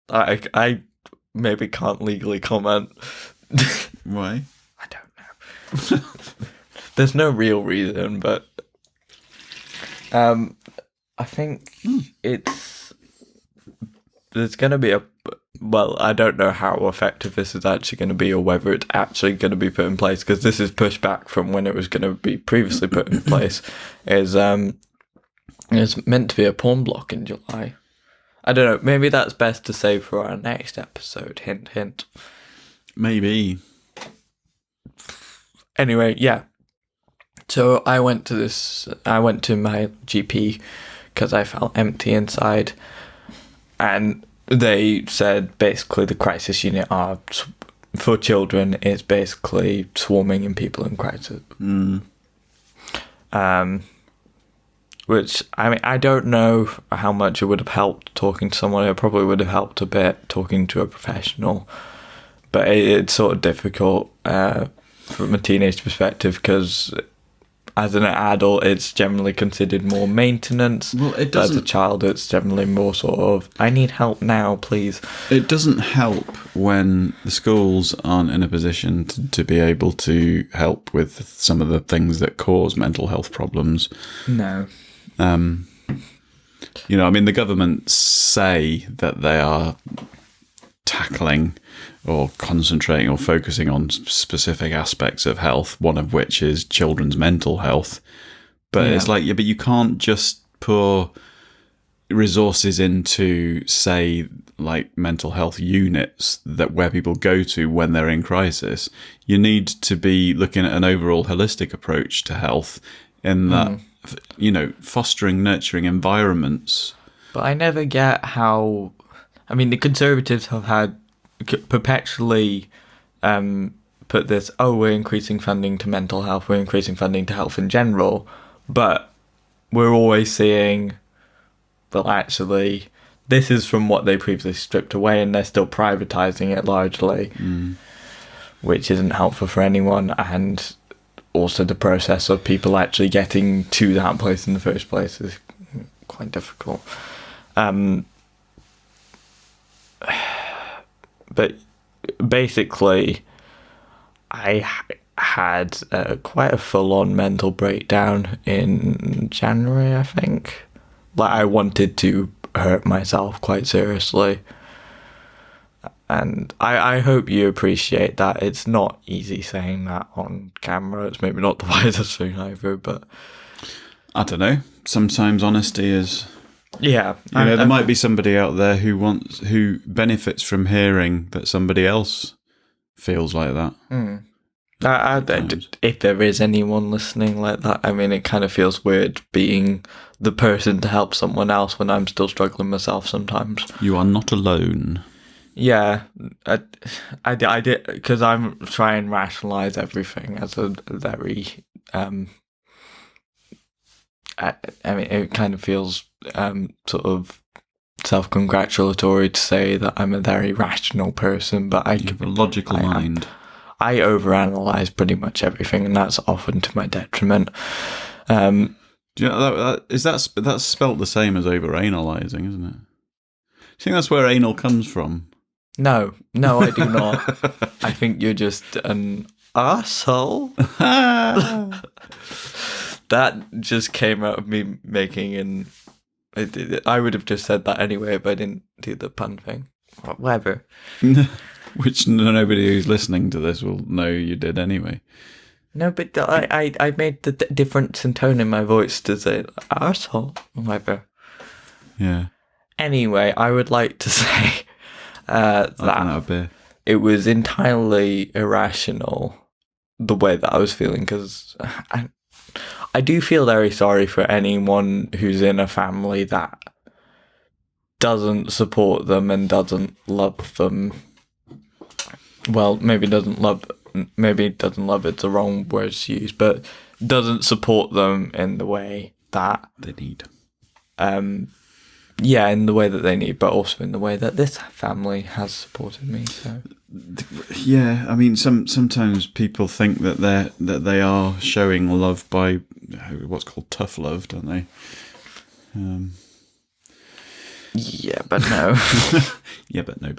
I maybe can't legally comment. Why? I don't know. There's no real reason, but I think there's going to be well, I don't know how effective this is actually going to be, or whether it's actually going to be put in place, because this is pushed back from when it was going to be previously put in place. It's meant to be a porn block in July. I don't know, maybe that's best to save for our next episode. Hint, hint. Maybe. Anyway, yeah. So I went to my GP because I felt empty inside, and they said basically the crisis unit for children is basically swarming in people in crisis. Which, I mean, I don't know how much it would have helped talking to someone. It probably would have helped a bit talking to a professional, but it's sort of difficult from a teenage perspective, because as an adult, it's generally considered more maintenance. Well, it doesn't. As a child, it's generally more sort of, I need help now, please. It doesn't help when the schools aren't in a position to be able to help with some of the things that cause mental health problems. No. I mean, the government say that they are tackling or concentrating or focusing on specific aspects of health, one of which is children's mental health. But it's like, but you can't just pour resources into, say, like mental health units where people go to when they're in crisis. You need to be looking at an overall holistic approach to health in that, fostering, nurturing environments. But I never get how, I mean, the Conservatives have had perpetually put this, we're increasing funding to mental health, we're increasing funding to health in general, but we're always seeing, well, actually, this is from what they previously stripped away, and they're still privatising it largely, which isn't helpful for anyone, and also the process of people actually getting to that place in the first place is quite difficult. But basically, I had quite a full-on mental breakdown in January, I think. Like, I wanted to hurt myself quite seriously. And I hope you appreciate that. It's not easy saying that on camera. It's maybe not the wisest thing either, but I don't know. Sometimes honesty is... Yeah. There might be somebody out there who benefits from hearing that somebody else feels like that. If there is anyone listening like that, I mean, it kind of feels weird being the person to help someone else when I'm still struggling myself sometimes. You are not alone. Yeah, I did, because I'm trying to rationalise everything as a very... I mean, it kind of feels sort of self-congratulatory to say that I'm a very rational person, but you have a logical mind. I overanalyze pretty much everything, and that's often to my detriment. Do you know, that's spelt the same as overanalysing, isn't it? Do you think that's where anal comes from? No, I do not. I think you're just an Arsehole. That just came out of me making an... I would have just said that anyway if I didn't do the pun thing. Whatever. Which nobody who's listening to this will know you did anyway. No, but I made the difference in tone in my voice to say arsehole. Whatever. Yeah. Anyway, I would like to say that it was entirely irrational the way that I was feeling, because I do feel very sorry for anyone who's in a family that doesn't support them and doesn't love them. Well, maybe doesn't love it's the wrong word to use, but doesn't support them in the way that they need. Yeah, in the way that they need, but also in the way that this family has supported me. So, yeah, I mean, sometimes people think that they are showing love by what's called tough love, don't they? Yeah, but no. Yeah, but no.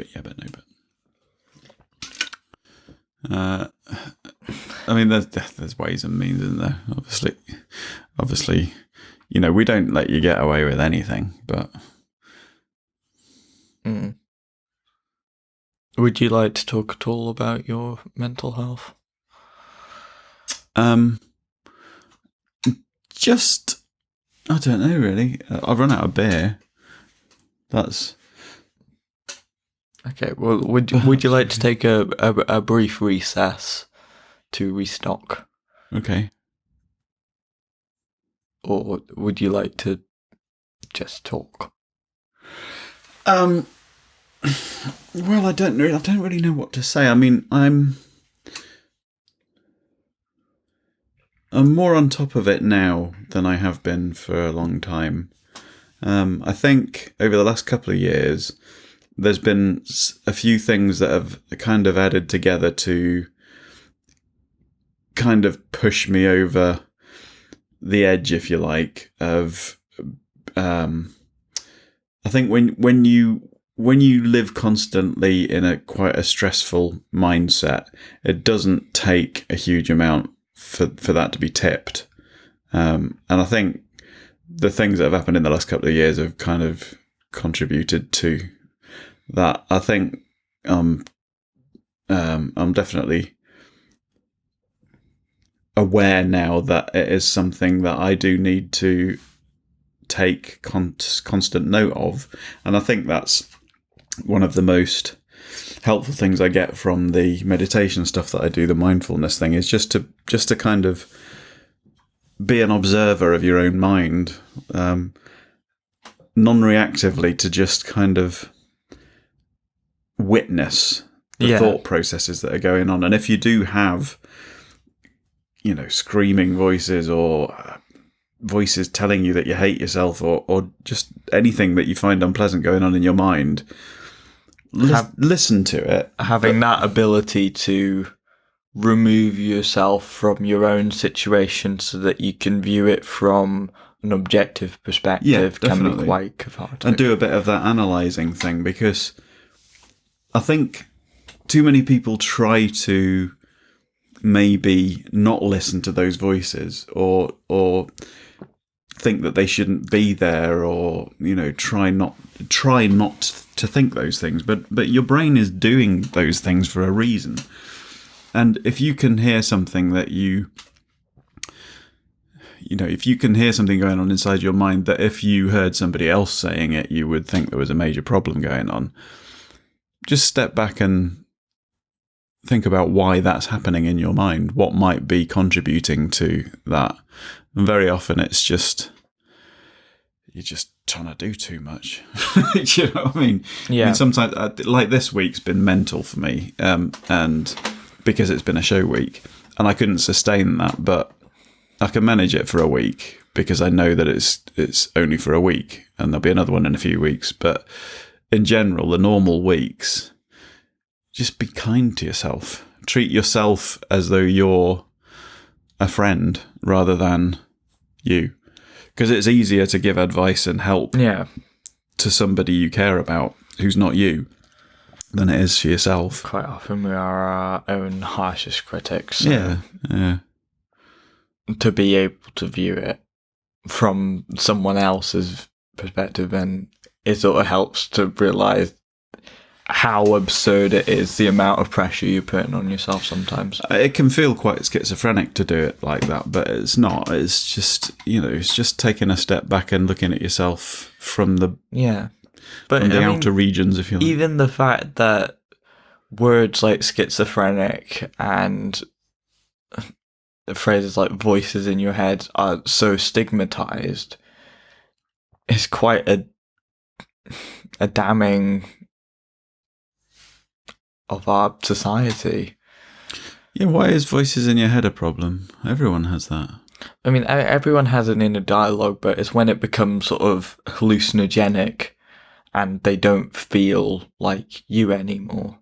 I mean, there's ways and means, isn't there? Obviously, you know, we don't let you get away with anything, but... Would you like to talk at all about your mental health? Just, I don't know, really. I've run out of beer. That's... Okay, well, would you like to take a brief recess to restock? Okay. Or would you like to just talk? Well, I don't really know what to say. I mean, I'm more on top of it now than I have been for a long time. I think over the last couple of years, there's been a few things that have kind of added together to kind of push me over the edge, if you like, of I think when you live constantly in quite a stressful mindset, it doesn't take a huge amount for that to be tipped. And I think the things that have happened in the last couple of years have kind of contributed to that. I think I'm definitely aware now that it is something that I do need to take constant note of, and I think that's one of the most helpful things I get from the meditation stuff that I do, the mindfulness thing, is just to kind of be an observer of your own mind, non-reactively, to just kind of witness the thought processes that are going on. And if you do have, you know, screaming voices or voices telling you that you hate yourself, or just anything that you find unpleasant going on in your mind, listen to it. Having that ability to remove yourself from your own situation so that you can view it from an objective perspective can be quite cathartic. And do a bit of that analysing thing, because I think too many people try to maybe not listen to those voices, or think that they shouldn't be there, or, you know, try not to think those things, but your brain is doing those things for a reason. And if you can hear something that if you can hear something going on inside your mind that if you heard somebody else saying it, you would think there was a major problem going on, just step back and think about why that's happening in your mind. What might be contributing to that? And very often it's just, you're just trying to do too much. Do you know what I mean? Yeah. I mean, sometimes, like this week's been mental for me, and because it's been a show week, and I couldn't sustain that, but I can manage it for a week because I know that it's only for a week, and there'll be another one in a few weeks. But in general, the normal weeks, just be kind to yourself. Treat yourself as though you're a friend rather than you. Because it's easier to give advice and help to somebody you care about who's not you. than it is for yourself. Quite often we are our own harshest critics. So Yeah. to be able to view it from someone else's perspective, and it sort of helps to realise how absurd it is, the amount of pressure you're putting on yourself sometimes. It can feel quite schizophrenic to do it like that, but it's not. It's just, it's just taking a step back and looking at yourself from the outer regions, if you like. Even the fact that words like schizophrenic and phrases like voices in your head are so stigmatized is quite a damning of our society. Yeah, why is voices in your head a problem? Everyone has that. I mean, everyone has an inner dialogue, but it's when it becomes sort of hallucinogenic and they don't feel like you anymore.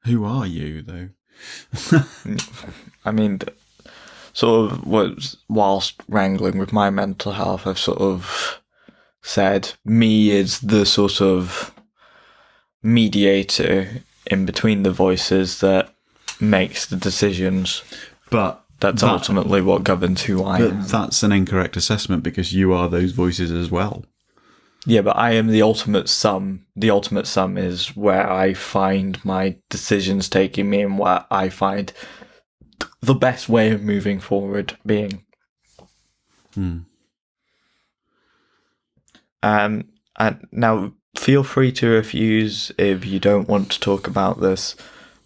Who are you, though? I mean, sort of whilst wrangling with my mental health, I've sort of said me is the sort of mediator in between the voices that makes the decisions, but that's ultimately what governs who I am. That's an incorrect assessment, because you are those voices as well. Yeah, but I am the ultimate sum. The ultimate sum is where I find my decisions taking me and where I find the best way of moving forward being. And now, feel free to refuse if you don't want to talk about this,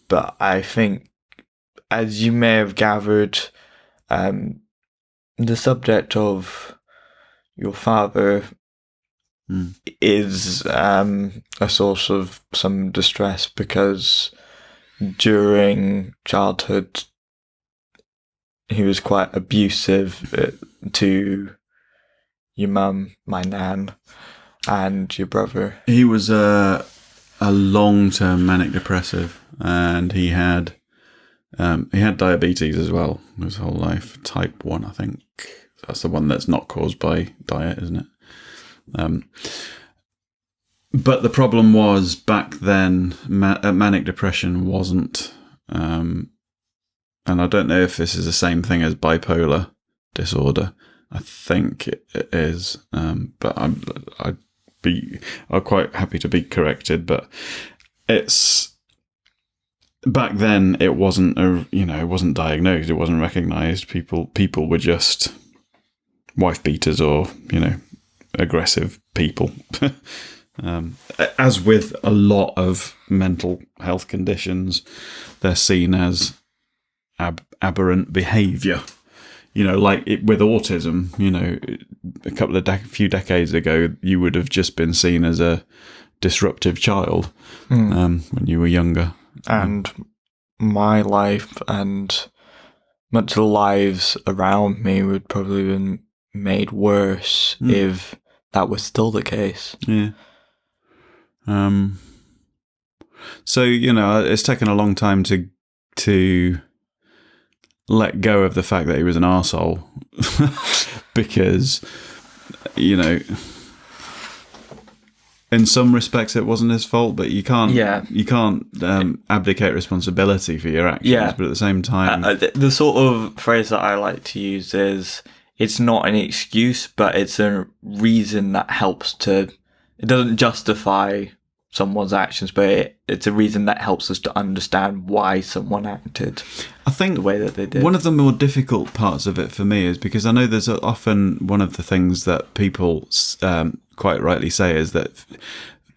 but I think, as you may have gathered, the subject of your father is a source of some distress, because during childhood he was quite abusive to your mum, my nan, and your brother. He was a long-term manic depressive, and he had diabetes as well his whole life, type 1, I think. That's the one that's not caused by diet, isn't it? But the problem was, back then, manic depression wasn't, and I don't know if this is the same thing as bipolar disorder. I think it is, but I'm quite happy to be corrected. But it's, back then it wasn't it wasn't diagnosed, it wasn't recognised. People were just wife beaters or aggressive people. As with a lot of mental health conditions, they're seen as aberrant behaviour. Like with autism, a few decades ago, you would have just been seen as a disruptive child when you were younger. And my life and much of the lives around me would probably have been made worse if that was still the case. Yeah. So, it's taken a long time to let go of the fact that he was an arsehole because, in some respects it wasn't his fault, but you can't abdicate responsibility for your actions. Yeah. But at the same time, the sort of phrase that I like to use is, it's not an excuse, but it's a reason that helps to. It doesn't justify someone's actions, but it's a reason that helps us to understand why someone acted, I think, the way that they did. One of the more difficult parts of it for me is because I know there's often one of the things that people quite rightly say is that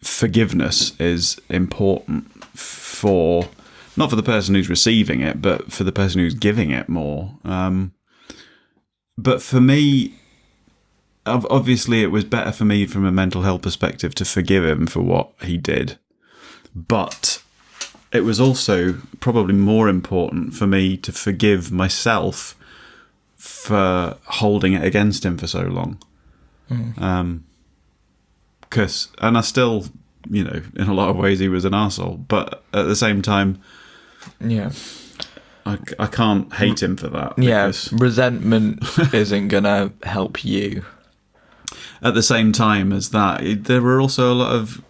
forgiveness is important for, not for the person who's receiving it, but for the person who's giving it more. But for me, obviously, it was better for me from a mental health perspective to forgive him for what he did. But it was also probably more important for me to forgive myself for holding it against him for so long. And I still, in a lot of ways, he was an arsehole. But at the same time, I can't hate him for that. Yeah, resentment isn't going to help you. at the same time as that, there were also a lot of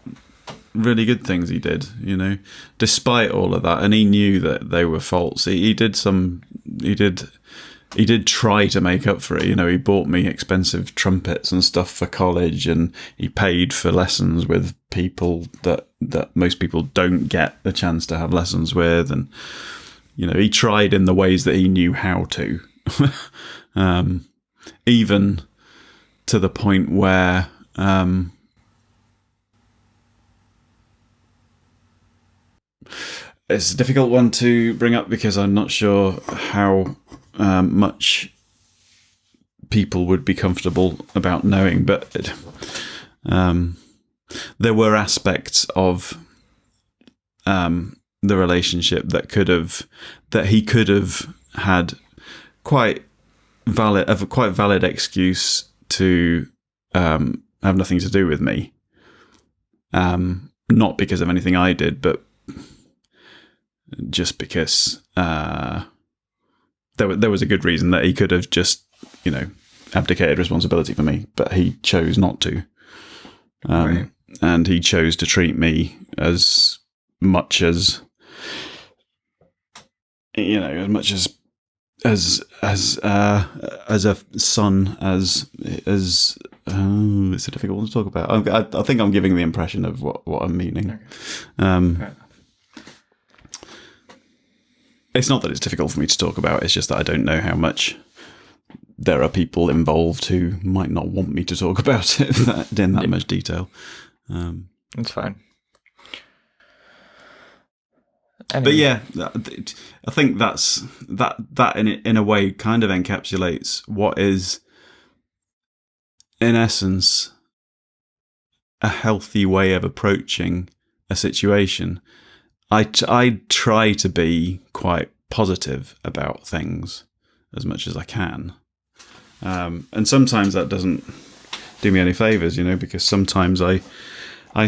really good things he did, you know, despite all of that. And he knew that they were faults. He did try to make up for it. You know, he bought me expensive trumpets and stuff for college, and he paid for lessons with people that most people don't get the chance to have lessons with. And, you know, he tried in the ways that he knew how to, even to the point where, it's a difficult one to bring up because I'm not sure how much people would be comfortable about knowing, but there were aspects of the relationship that he could have had quite valid excuse to have nothing to do with me, not because of anything I did, but just because there was a good reason that he could have just, you know, abdicated responsibility for me, but he chose not to. Right. And he chose to treat me as much as, you know, as much as a son, as it's a difficult one to talk about. I think I'm giving the impression of what I'm meaning. Okay. It's not that it's difficult for me to talk about, it's just that I don't know how much there are people involved who might not want me to talk about it in that much detail. That's fine. Anyway. But yeah, I think that in a way kind of encapsulates what is, in essence, a healthy way of approaching a situation. I try to be quite positive about things as much as I can. And sometimes that doesn't do me any favours, you know, because sometimes I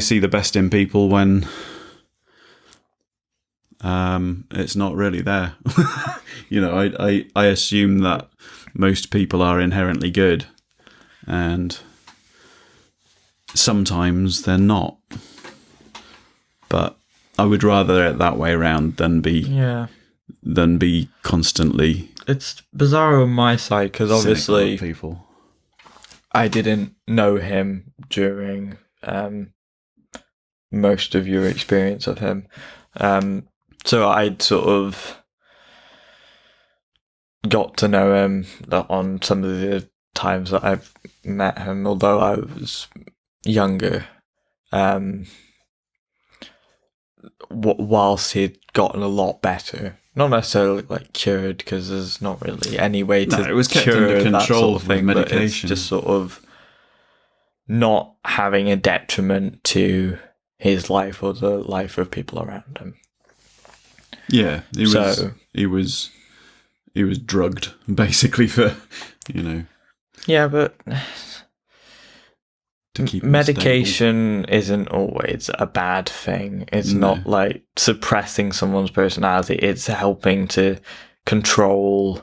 see the best in people when it's not really there. You know, I assume that most people are inherently good, and sometimes they're not. But I would rather it that way around than be constantly. It's bizarre on my side because obviously people. I didn't know him during most of your experience of him, so I'd sort of got to know him on some of the times that I've met him, although I was younger. Whilst he'd gotten a lot better, not necessarily like cured, because there's not really any way to it was kept cure under control that sort of thing, with medication. But it's just sort of not having a detriment to his life or the life of people around him. Yeah, he was drugged basically for, you know. Yeah, but to keep medication isn't always a bad thing. It's not like suppressing someone's personality. It's helping to control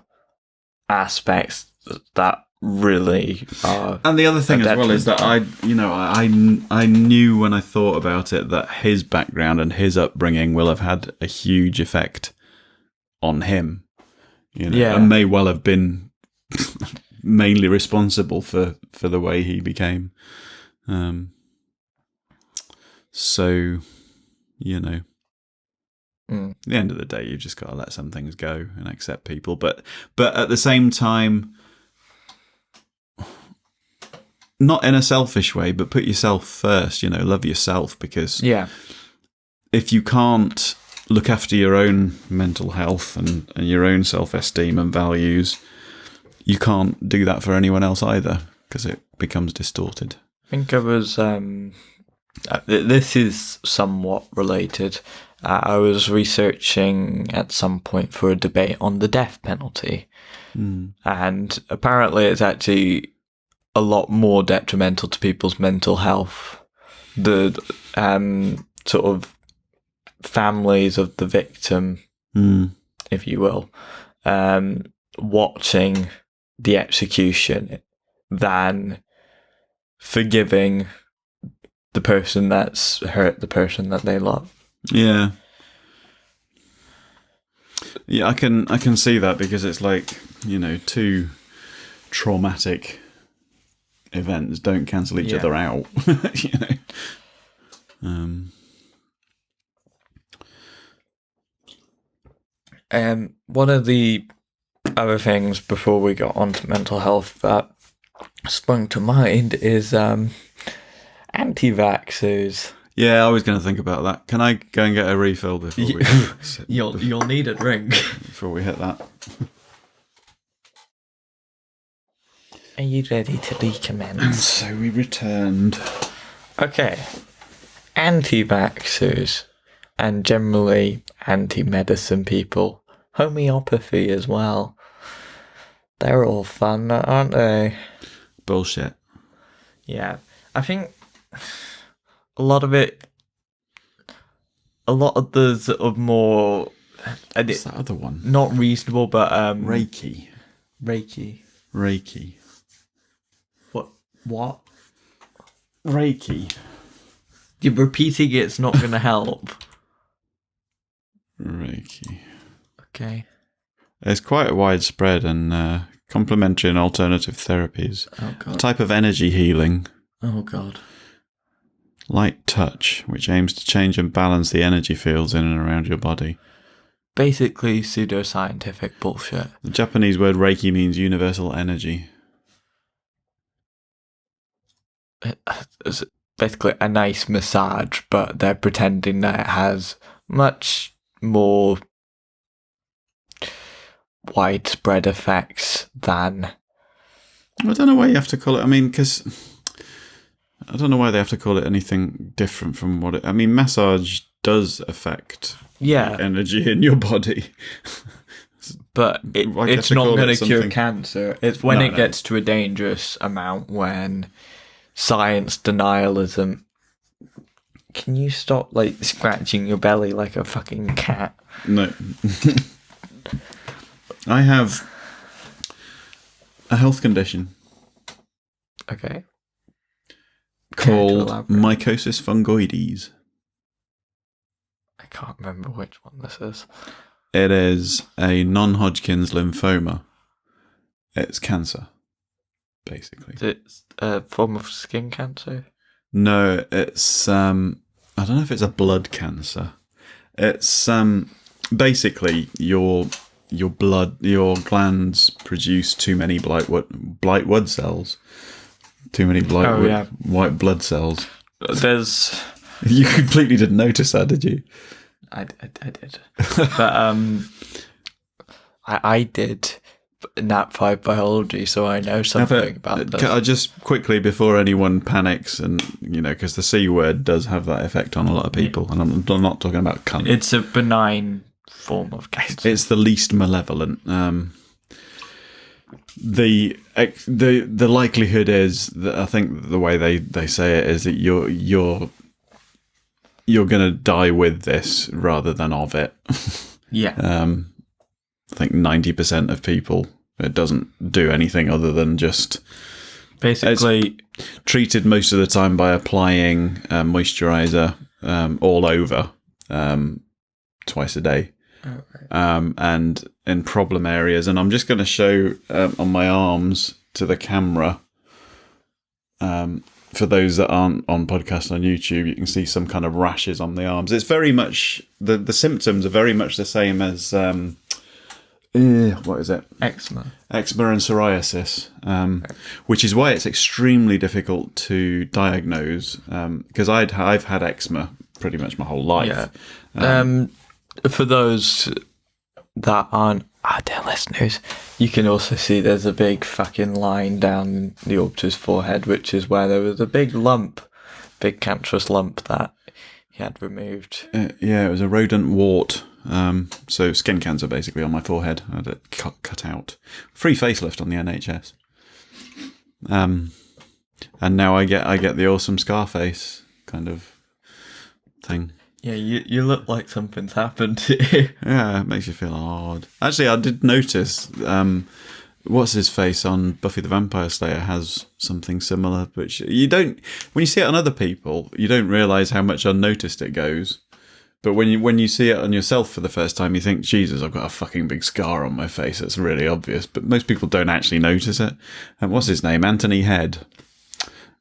aspects that really are. And the other thing as well is that I knew when I thought about it that his background and his upbringing will have had a huge effect on him. You know, and may well have been mainly responsible for the way he became. So, you know, at the end of the day, you've just got to let some things go and accept people. But at the same time, not in a selfish way, but put yourself first, you know, love yourself, because if you can't look after your own mental health and your own self-esteem and values, you can't do that for anyone else either, because it becomes distorted. I think I was, this is somewhat related. I was researching at some point for a debate on the death penalty. And apparently it's actually a lot more detrimental to people's mental health. The sort of families of the victim, if you will, watching the execution than forgiving the person that's hurt the person that they love. Yeah. Yeah, I can see that, because it's like, two traumatic events don't cancel each other out. One of the other things before we got on to mental health that sprung to mind is anti-vaxxers. Yeah, I was going to think about that. Can I go and get a refill before we You'll need a drink before we hit that? Are you ready to recommence? So we returned. Okay. Anti-vaxxers and generally anti-medicine people, homeopathy as well. They're all fun, aren't they? Bullshit. Yeah. I think a lot of the sort of more... What's that other one? Not reasonable, but... Reiki. What? Reiki. You're repeating it's not going to help. Reiki. Okay. It's quite widespread and complementary and alternative therapies. Oh, God. A type of energy healing. Oh, God. Light touch, which aims to change and balance the energy fields in and around your body. Basically pseudoscientific bullshit. The Japanese word Reiki means universal energy. It's basically a nice massage, but they're pretending that it has much more widespread effects than... I don't know why you have to call it... I mean, because... I don't know why they have to call it anything different from what it... I mean, massage does affect energy in your body. But it's not going to cure cancer. It's when it gets to a dangerous amount, when science denialism... Can you stop, scratching your belly like a fucking cat? No. I have a health condition. Okay. Called mycosis fungoides. I can't remember which one this is. It is a non-Hodgkin's lymphoma. It's cancer, basically. Is it a form of skin cancer? No, it's I don't know if it's a blood cancer. It's basically your glands produce too many white cells. Too many white blood cells. There's... You completely didn't notice that, did you? I did. But I did Nat 5 biology, so I know something about this. I just quickly, before anyone panics, and because the C word does have that effect on a lot of people, and I'm not talking about cunt. It's a benign form of cancer. It's the least malevolent. The likelihood is that, I think the way they say it is that you're going to die with this rather than of it. Yeah. I think 90% of people, it doesn't do anything other than just basically treated most of the time by applying moisturizer all over twice a day. Okay. And in problem areas, and I'm just going to show on my arms to the camera. For those that aren't on podcast on YouTube, you can see some kind of rashes on the arms. It's very much the symptoms are very much the same as what is it? Eczema and psoriasis, which is why it's extremely difficult to diagnose. Because I've had eczema pretty much my whole life. Yeah. For those that aren't our dear listeners, you can also see there's a big fucking line down the orbiter's forehead, which is where there was a big cancerous lump that he had removed. Yeah, it was a rodent wart. So skin cancer basically on my forehead. I had it cut out. Free facelift on the NHS. And now I get the awesome Scarface kind of thing. Yeah, you look like something's happened to you. Yeah, it makes you feel odd. Actually, I did notice what's his face on Buffy the Vampire Slayer has something similar, which you don't, when you see it on other people, you don't realise how much unnoticed it goes. But when you see it on yourself for the first time, you think, Jesus, I've got a fucking big scar on my face. It's really obvious. But most people don't actually notice it. And what's his name? Anthony Head,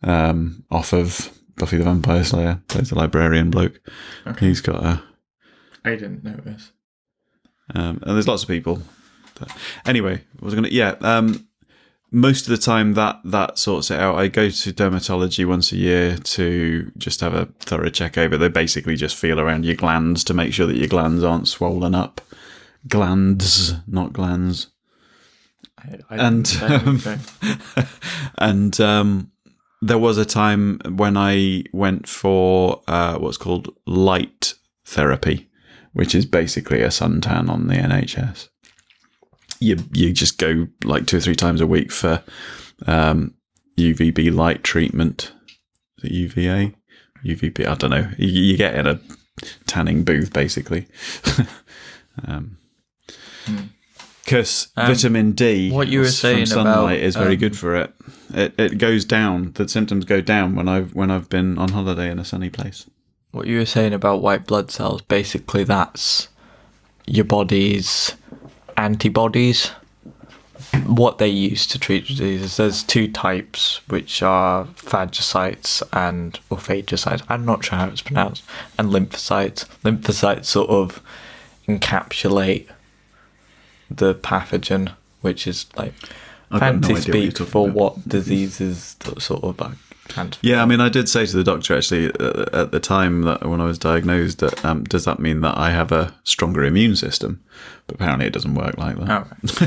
off of Buffy the Vampire Slayer, plays the librarian bloke. Okay. He's got a... I didn't notice. And there's lots of people. But anyway, I was going to... most of the time that sorts it out. I go to dermatology once a year to just have a thorough check over. They basically just feel around your glands to make sure that your glands aren't swollen up. Glands, not glands. And there was a time when I went for what's called light therapy, which is basically a suntan on the NHS. You just go like 2 or 3 times a week for UVB light treatment. Is it UVA? UVB? I don't know. You get in a tanning booth, basically. Because vitamin D what you were saying from sunlight about, is very good for it. It goes down. The symptoms go down when I've been on holiday in a sunny place. What you were saying about white blood cells, basically that's your body's antibodies, what they use to treat diseases. There's 2 types, which are phagocytes or phagocytes, I'm not sure how it's pronounced, and lymphocytes. Lymphocytes sort of encapsulate the pathogen, which is like fancy speak for what diseases sort of like cancer. Yeah, I mean, I did say to the doctor actually at the time that when I was diagnosed that does that mean that I have a stronger immune system? But apparently it doesn't work like that. Okay.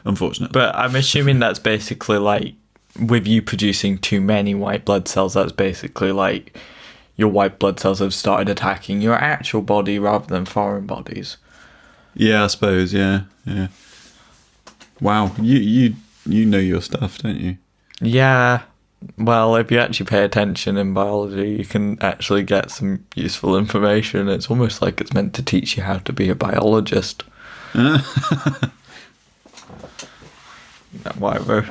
Unfortunately. But I'm assuming that's basically like with you producing too many white blood cells, that's basically like your white blood cells have started attacking your actual body rather than foreign bodies. Yeah, I suppose, yeah. Wow, you know your stuff, don't you? Yeah. Well, if you actually pay attention in biology, you can actually get some useful information. It's almost like it's meant to teach you how to be a biologist. Whatever.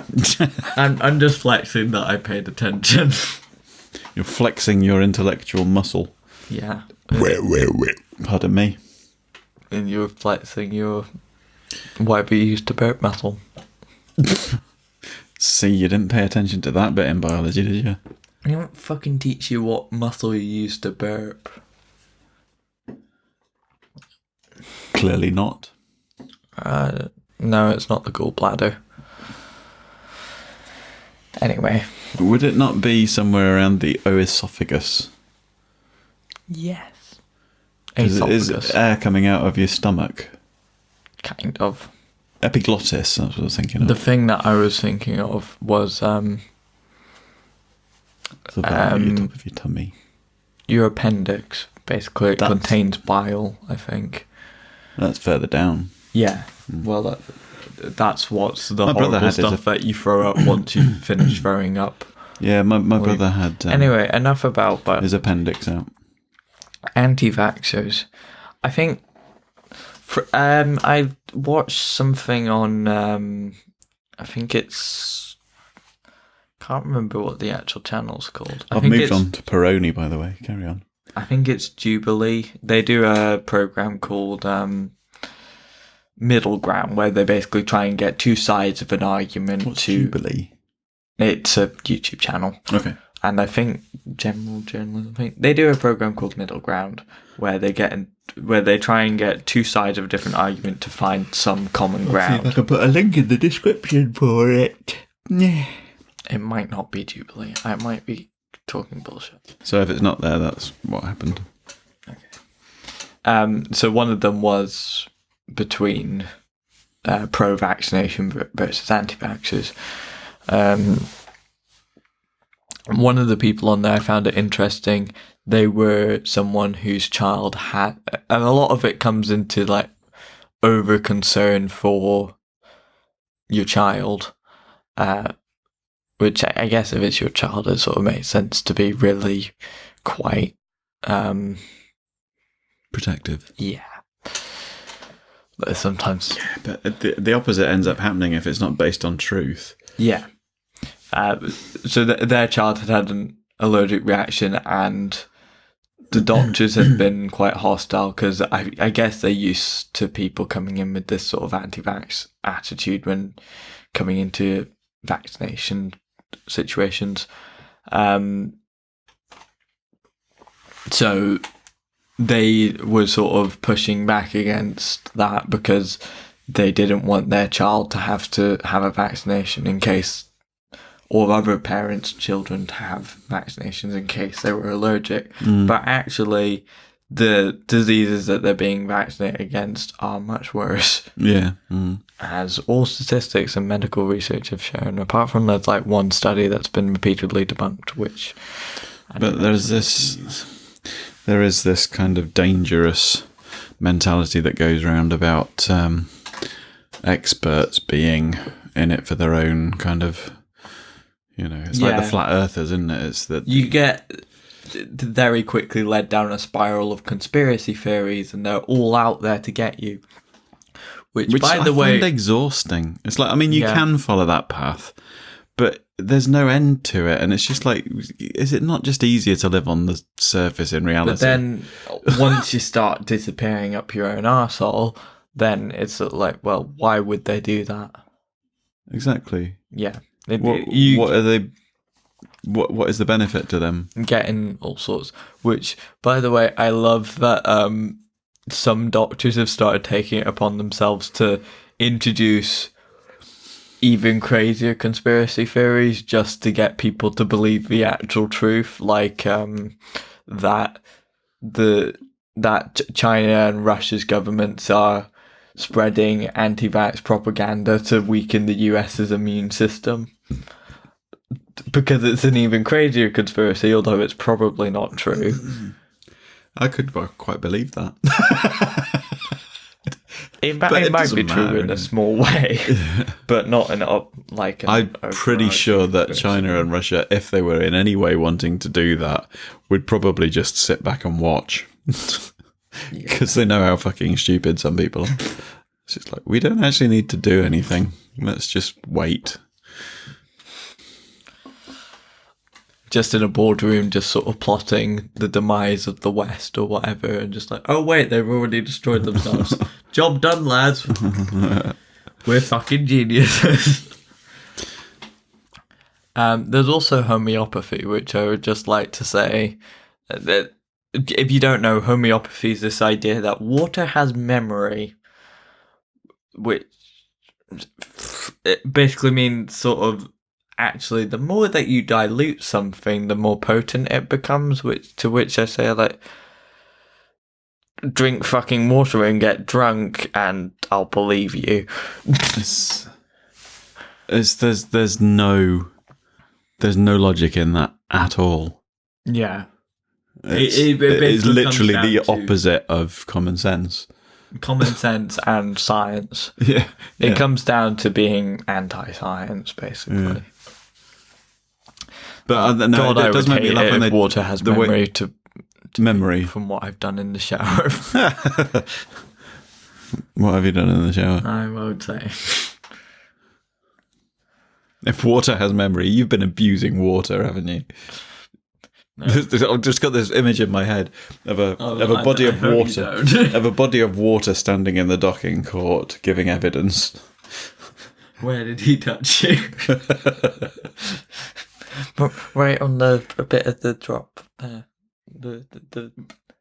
I'm just flexing that I paid attention. You're flexing your intellectual muscle. Yeah. Pardon me. And you're flexing your whatever you used to burp muscle. See, you didn't pay attention to that bit in biology, did you? I don't fucking teach you what muscle you used to burp. Clearly not. No, it's not the gallbladder. Anyway. Would it not be somewhere around the oesophagus? Yes. Because it is air coming out of your stomach. Kind of. Epiglottis, that's what I was thinking of. The thing that I was thinking of was the top of your tummy. Your appendix. Basically, it contains bile, I think. That's further down. Yeah. Well, that's what's the horrible stuff that you throw up once you finish throwing up. Yeah, my brother had... anyway, enough about... his appendix out. Anti-vaxxers. I think... I watched something on... I think it's... can't remember what the actual channel's called. I've moved on to Peroni, by the way. Carry on. I think it's Jubilee. They do a program called Middle Ground, where they basically try and get 2 sides of an argument. What's Jubilee? It's a YouTube channel. Okay. And I think General Journalism. I think they do a program called Middle Ground, where they try and get 2 sides of a different argument to find some common ground. See if I can put a link in the description for it. Yeah. It might not be Jubilee. I might be talking bullshit. So if it's not there, that's what happened. Okay. So one of them was between pro-vaccination versus anti-vaxxers. One of the people on there, I found it interesting. They were someone whose child had, and a lot of it comes into like over concern for your child, which I guess if it's your child, it sort of makes sense to be really quite protective. Yeah. Sometimes. But the opposite ends up happening if it's not based on truth. Yeah. So their child had an allergic reaction, and the doctors had been quite hostile because I guess they're used to people coming in with this sort of anti-vax attitude when coming into vaccination situations. So they were sort of pushing back against that because they didn't want their child to have a vaccination in case, or other parents' children to have vaccinations in case they were allergic. But actually, the diseases that they're being vaccinated against are much worse. Yeah. As all statistics and medical research have shown, apart from there's like one study that's been repeatedly debunked, which... But there is this kind of dangerous mentality that goes around about experts being in it for their own kind of... it's like the flat earthers, isn't it? It's that you get very quickly led down a spiral of conspiracy theories, and they're all out there to get you. Which by the way, find exhausting. It's like, you can follow that path, but there's no end to it, and it's just like, is it not just easier to live on the surface in reality? But then, once you start disappearing up your own arsehole, then it's sort of like, well, why would they do that? Exactly. Yeah. What are they? What is the benefit to them? Getting all sorts. Which, by the way, I love that some doctors have started taking it upon themselves to introduce even crazier conspiracy theories just to get people to believe the actual truth, like that China and Russia's governments are spreading anti-vax propaganda to weaken the US's immune system. Because it's an even crazier conspiracy, although it's probably not true. I could quite believe that. It might be true in a small way, but not in I'm pretty sure that China and Russia, if they were in any way wanting to do that, would probably just sit back and watch. Because they know how fucking stupid some people are. It's just like, we don't actually need to do anything. Let's just wait. Just in a boardroom, just sort of plotting the demise of the West or whatever, and just like, oh wait, they've already destroyed themselves. Job done, lads. We're fucking geniuses. There's also homeopathy, which I would just like to say that if you don't know, homeopathy is this idea that water has memory, which it basically means sort of, actually, the more that you dilute something, the more potent it becomes, to which I say, like, drink fucking water and get drunk and I'll believe you. There's no logic in that at all. Yeah. It is literally the opposite of common sense. Common sense and science. Yeah. It comes down to being anti-science, basically. Yeah. But no, God, it does make me laugh when water has memory to memory from what I've done in the shower. What have you done in the shower? I won't say. If water has memory, you've been abusing water, haven't you? No. I've just got this image in my head of a body of water, of a body of water standing in the docking court, giving evidence. Where did he touch you? Right on a bit of the drop there. The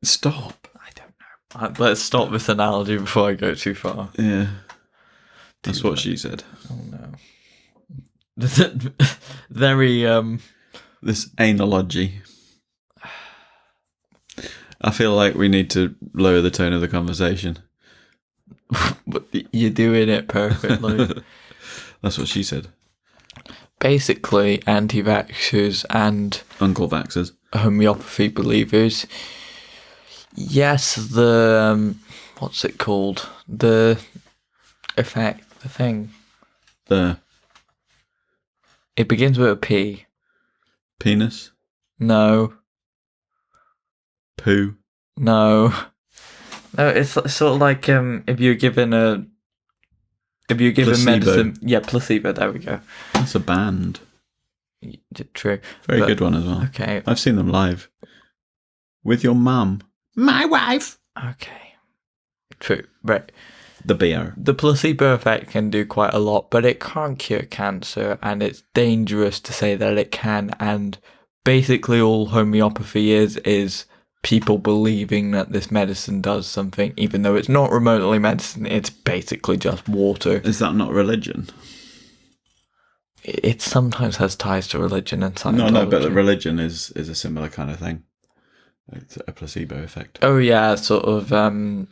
Stop. I don't know. Let's stop this analogy before I go too far. Yeah. That's what she said. Oh no. Very this analogy. I feel like we need to lower the tone of the conversation. But you're doing it perfectly. That's what she said. Basically, anti-vaxxers and Uncle Vaxxers, homeopathy believers. Yes, the what's it called? The effect, the thing. The. It begins with a P. Penis. No. Poo. No. No, it's sort of like if you're given Placebo. medicine. Yeah, placebo. There we go. That's a band. True. Very good one as well. Okay. I've seen them live. With your mum. My wife. Okay. True. Right. The beer. The placebo effect can do quite a lot, but it can't cure cancer, and it's dangerous to say that it can. And basically all homeopathy is people believing that this medicine does something, even though it's not remotely medicine. It's basically just water. Is that not religion? It sometimes has ties to religion and Scientology. No, but the religion is a similar kind of thing. It's a placebo effect. Oh yeah, sort of. Tim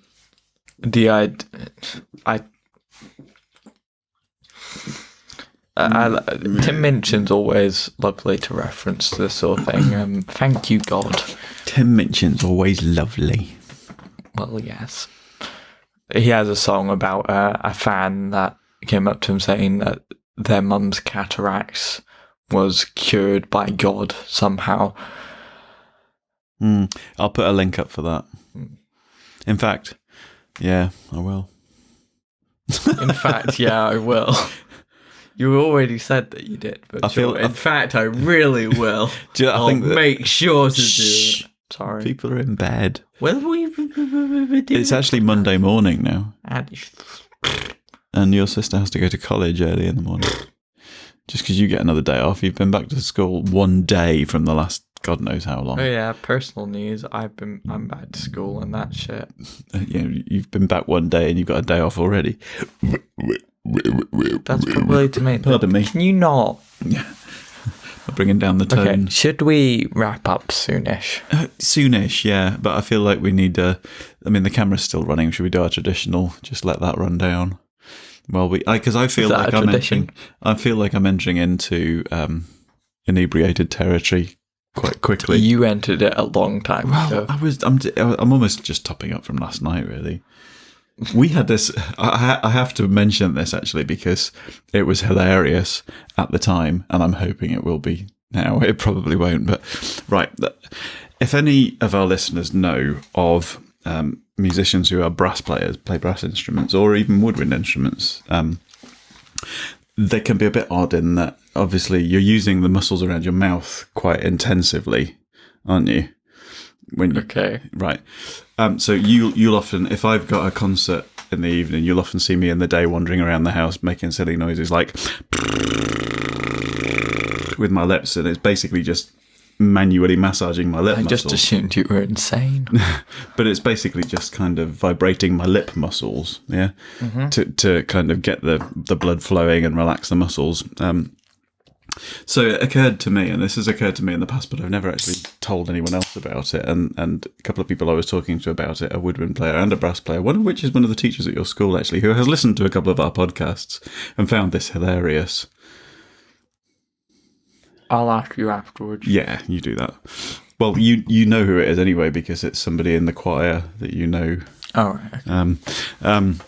Minchin's always lovely to reference this sort of thing. Thank you, God. Tim Minchin's always lovely. Well, yes. He has a song about a fan that came up to him saying that their mum's cataracts was cured by God somehow. I'll put a link up for that. In fact, yeah, I will. In fact, yeah, I will. You already said that you did, but in fact, I really will. I think make sure to do it. Sorry. People are in bed. Well, It's actually Monday morning now. And your sister has to go to college early in the morning. Just because you get another day off. You've been back to school one day from the last God knows how long. Oh yeah, personal news. I'm back to school and that shit. You've been back one day and you've got a day off already. That's probably to me. Pardon me. Can you not? Yeah. Bringing down the tone. Okay, should we wrap up soonish? Soonish, yeah. But I feel like we need the camera's still running. Should we do our traditional? Just let that run down. Well, because I feel like I'm entering into inebriated territory quite quickly. You entered it a long time ago. I'm almost just topping up from last night, really. We had this. I have to mention this actually because it was hilarious at the time, and I'm hoping it will be now. It probably won't, but right. If any of our listeners know of musicians who are brass players, play brass instruments, or even woodwind instruments, they can be a bit odd in that obviously you're using the muscles around your mouth quite intensively, aren't you? Okay. Right. So you'll often, if I've got a concert in the evening, you'll often see me in the day wandering around the house making silly noises like with my lips, and it's basically just manually massaging my lip muscles. I just assumed you were insane. But it's basically just kind of vibrating my lip muscles, yeah, to kind of get the blood flowing and relax the muscles. So it occurred to me, and this has occurred to me in the past, but I've never actually told anyone else about it. And a couple of people I was talking to about it, a woodwind player and a brass player, one of which is one of the teachers at your school, actually, who has listened to a couple of our podcasts and found this hilarious. I'll ask you afterwards. Yeah, you do that. Well, you know who it is anyway, because it's somebody in the choir that you know. Oh, right. Okay.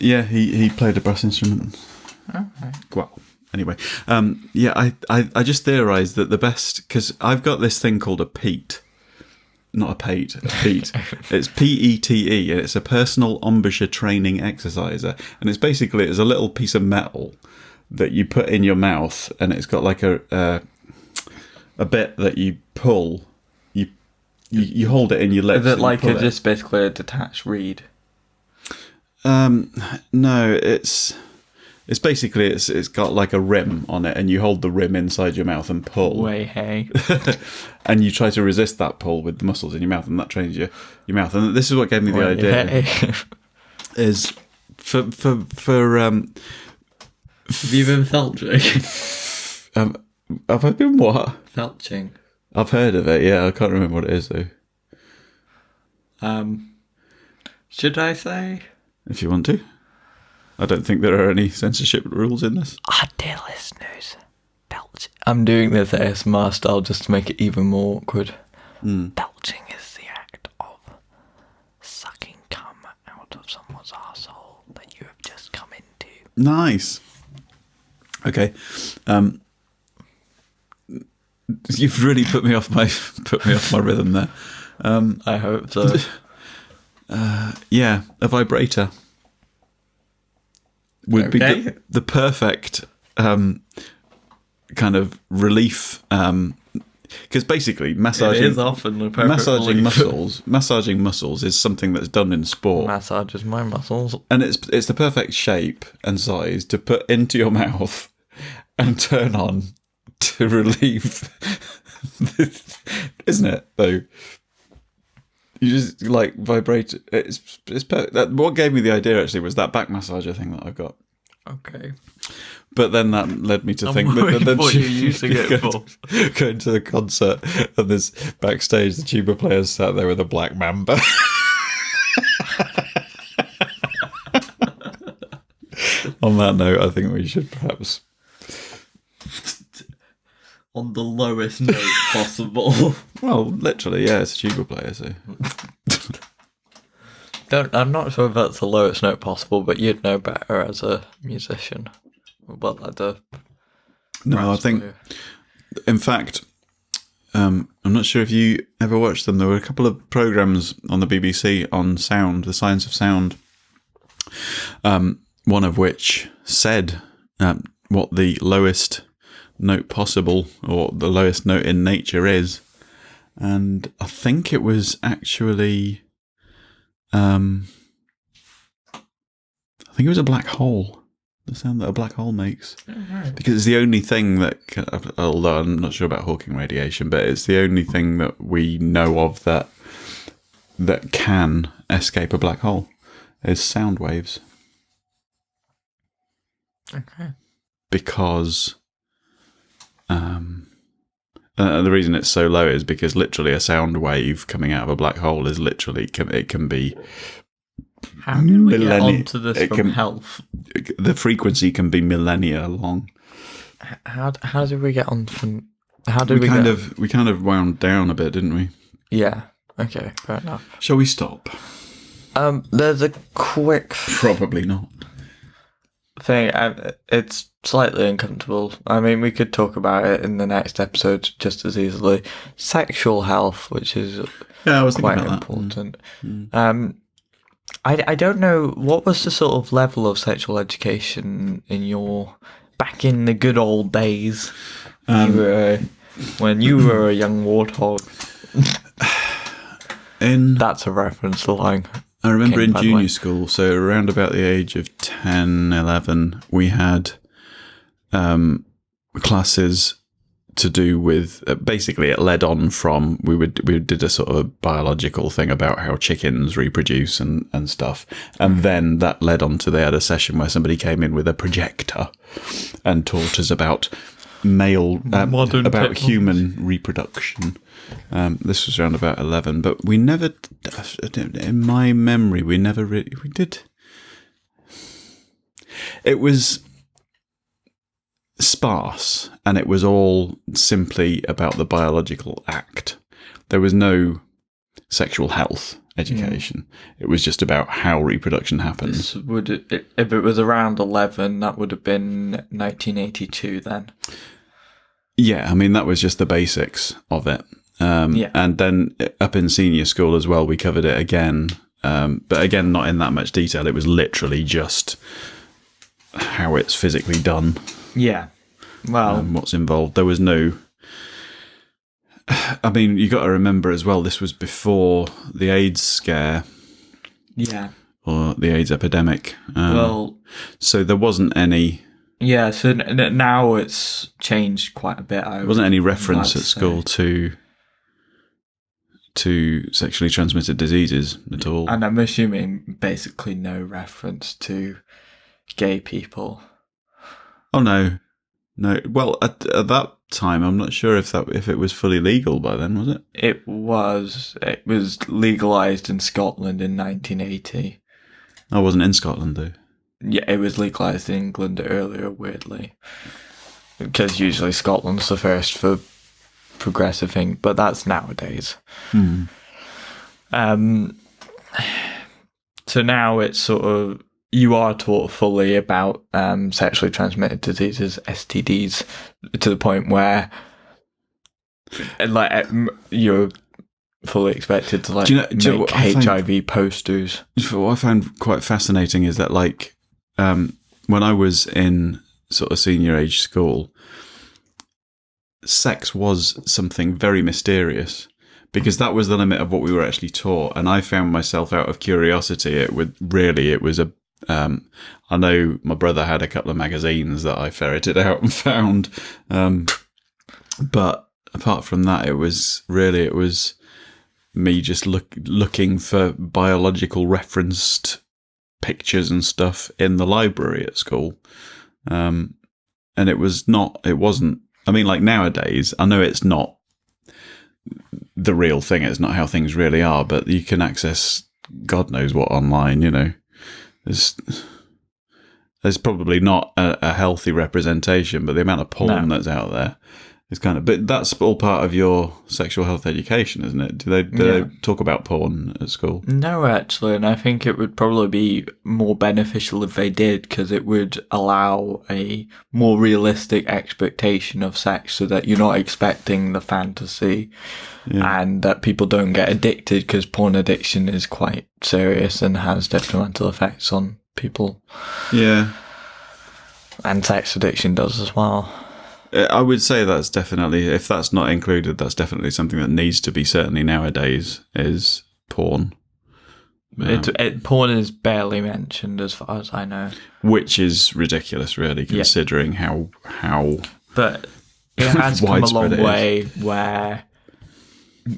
Yeah, he played a brass instrument. Okay. Well, anyway, I just theorised that the best, because I've got this thing called a PEAT. Not a PATE, a PEAT. It's PETE, and it's a personal embouchure training exerciser. And it's basically, it's a little piece of metal that you put in your mouth, and it's got like a bit that you pull. You hold it in your lips. Is it like just basically a detached reed? No, it's basically it's got like a rim on it, and you hold the rim inside your mouth and pull. Way hey. And you try to resist that pull with the muscles in your mouth, and that trains your mouth. And this is what gave me the idea. Hey. Is for Have you been felching? have I been what? Felching. I've heard of it, yeah. I can't remember what it is, though. Should I say? If you want to. I don't think there are any censorship rules in this. Dear listeners, belching. I'm doing this ASMR style just to make it even more awkward. Belching is the act of sucking cum out of someone's arsehole that you have just come into. Nice. Okay. You've really put me off my rhythm there. I hope so. Yeah, a vibrator would be the perfect kind of relief. Because basically, massaging It is often the perfect massaging muscles is something that's done in sport. Massages my muscles, and it's the perfect shape and size to put into your mouth and turn on to relieve, isn't it? Though you just like vibrate. It's perfect. What gave me the idea actually was that back massager thing that I've got. Okay. But then that led me to think that what you're using it for. Going to the concert and this backstage, the tuba players sat there with a black mamba. On that note, I think we should perhaps... On the lowest note possible. Well, literally, yeah, it's a tuba player, so... I'm not sure if that's the lowest note possible, but you'd know better as a musician. Well, no, I think, in fact, I'm not sure if you ever watched them. There were a couple of programs on the BBC on sound, the science of sound. One of which said what the lowest note possible, or the lowest note in nature is, and I think it was actually, I think it was a black hole. The sound that a black hole makes. Because it's the only thing that, although I'm not sure about Hawking radiation, but it's the only thing that we know of that can escape a black hole is sound waves. Okay. Because the reason it's so low is because literally a sound wave coming out of a black hole is literally, it can be... How did we get onto this from health? The frequency can be millennia long. How did we get on from? We kind of wound down a bit, didn't we? Yeah. Okay. Fair enough. Shall we stop? There's a quick Probably not. thing. It's slightly uncomfortable. I mean, we could talk about it in the next episode just as easily. Sexual health, which is quite important. I don't know, what was the sort of level of sexual education back in the good old days when you were a young warthog? That's a reference line. I remember in junior school, so around about the age of 10, 11, we had classes to do with, basically it led on from, we did a sort of biological thing about how chickens reproduce and stuff, and then that led on to, they had a session where somebody came in with a projector and taught us about about human reproduction. This was around about 11, but we never, in my memory, we did. It was sparse, and it was all simply about the biological act. There was no sexual health education. It was just about how reproduction happens. If it was around 11, that would have been 1982 then. Yeah, I mean, that was just the basics of it. And then up in senior school as well, we covered it again. But again, not in that much detail. It was literally just how it's physically done. Yeah. Well, what's involved. There was no... I mean, you got to remember as well, this was before the AIDS scare. Yeah. Or the AIDS epidemic. So there wasn't any... Yeah, so now it's changed quite a bit. There wasn't any reference at school to sexually transmitted diseases at all. And I'm assuming basically no reference to gay people. Oh, no. No. Well, at that time, I'm not sure if it was fully legal by then, was it? It was. It was legalised in Scotland in 1980. I wasn't in Scotland, though. Yeah, it was legalised in England earlier, weirdly. Because usually Scotland's the first for progressive thing, but that's nowadays. So now it's sort of, you are taught fully about sexually transmitted diseases, STDs, to the point where like you're fully expected to like do you know make what I find- HIV posters. What I found quite fascinating is that, like, when I was in sort of senior age school, sex was something very mysterious because that was the limit of what we were actually taught. And I found myself, out of curiosity, it was a. I know my brother had a couple of magazines that I ferreted out and found, but apart from that, it was me just looking for biological referenced pictures and stuff in the library at school. And it wasn't, I mean, like nowadays, I know it's not the real thing. It's not how things really are, but you can access God knows what online, you know. There's probably not a healthy representation, but the amount of porn that's out there is kind of. But that's all part of your sexual health education, isn't it? Do they talk about porn at school? No, actually, and I think it would probably be more beneficial if they did, because it would allow a more realistic expectation of sex, so that you're not expecting the fantasy, and that people don't get addicted, because porn addiction is quite serious and has detrimental effects on people. Yeah. And sex addiction does as well. I would say that's definitely, if that's not included, that's definitely something that needs to be, certainly nowadays, is porn. Porn is barely mentioned as far as I know. Which is ridiculous, really, considering how But it has come a long way where,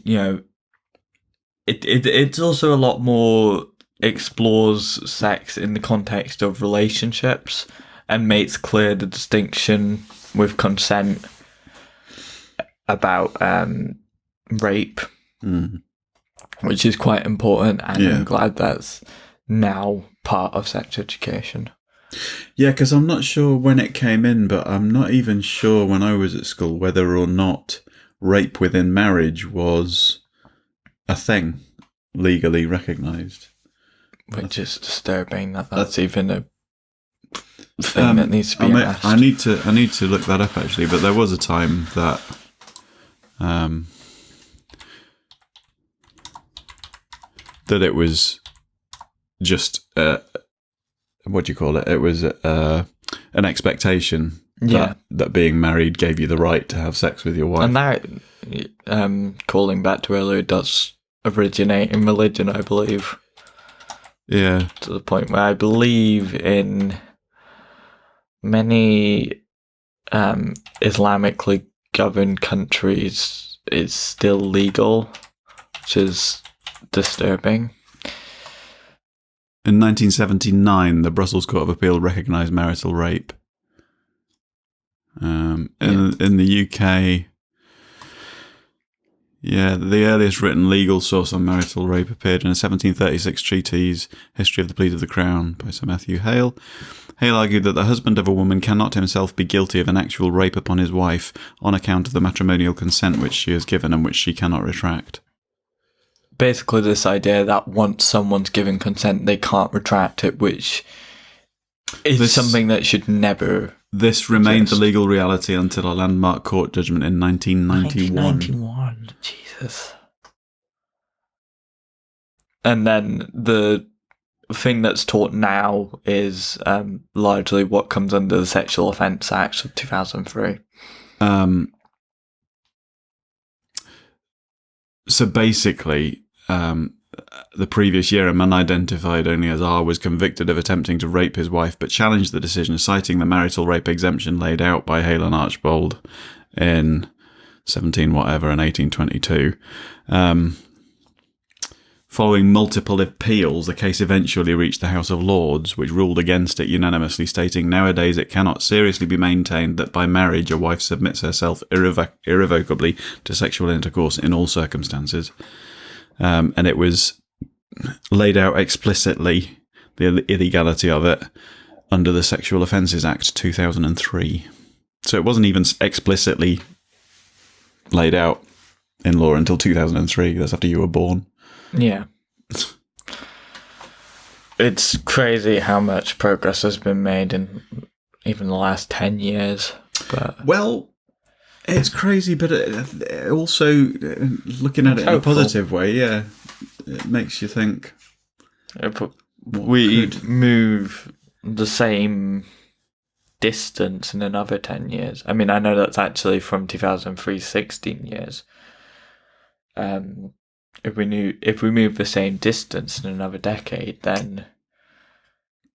you know, it's also a lot more explores sex in the context of relationships and makes clear the distinction with consent about rape, which is quite important, and I'm glad that's now part of sex education. Yeah, because I'm not sure when it came in, but I'm not even sure when I was at school whether or not rape within marriage was a thing legally recognised. Which is disturbing that's even a thing that needs to be asked. I need to look that up, actually, but there was a time that that it was just what do you call it? It was an expectation that being married gave you the right to have sex with your wife. And that, calling back to earlier, does originate in religion, I believe. Yeah. To the point where I believe in many Islamically governed countries it's still legal, which is disturbing. In 1979, the Brussels Court of Appeal recognised marital rape. In the UK, the earliest written legal source on marital rape appeared in a 1736 treatise, History of the Pleas of the Crown, by Sir Matthew Hale. Hale argued that the husband of a woman cannot himself be guilty of an actual rape upon his wife on account of the matrimonial consent which she has given and which she cannot retract. Basically, this idea that once someone's given consent, they can't retract it, which is something that should never. This remained the legal reality until a landmark court judgment in 1991. 1991, Jesus. And then the thing that's taught now is largely what comes under the Sexual Offence Act of 2003. So basically, the previous year, a man identified only as R was convicted of attempting to rape his wife, but challenged the decision, citing the marital rape exemption laid out by Hale and Archbold in 1822. Following multiple appeals, the case eventually reached the House of Lords, which ruled against it unanimously, stating, "Nowadays it cannot seriously be maintained that by marriage a wife submits herself irrevocably to sexual intercourse in all circumstances." And it was laid out explicitly, the illegality of it, under the Sexual Offences Act 2003. So it wasn't even explicitly laid out in law until 2003. That's after you were born. Yeah. It's crazy how much progress has been made in even the last 10 years. But well, It's crazy, but also looking at it in a positive way, yeah, it makes you think. We move the same distance in another 10 years. I mean, I know that's actually from 2003, 16 years. If we move the same distance in another decade, then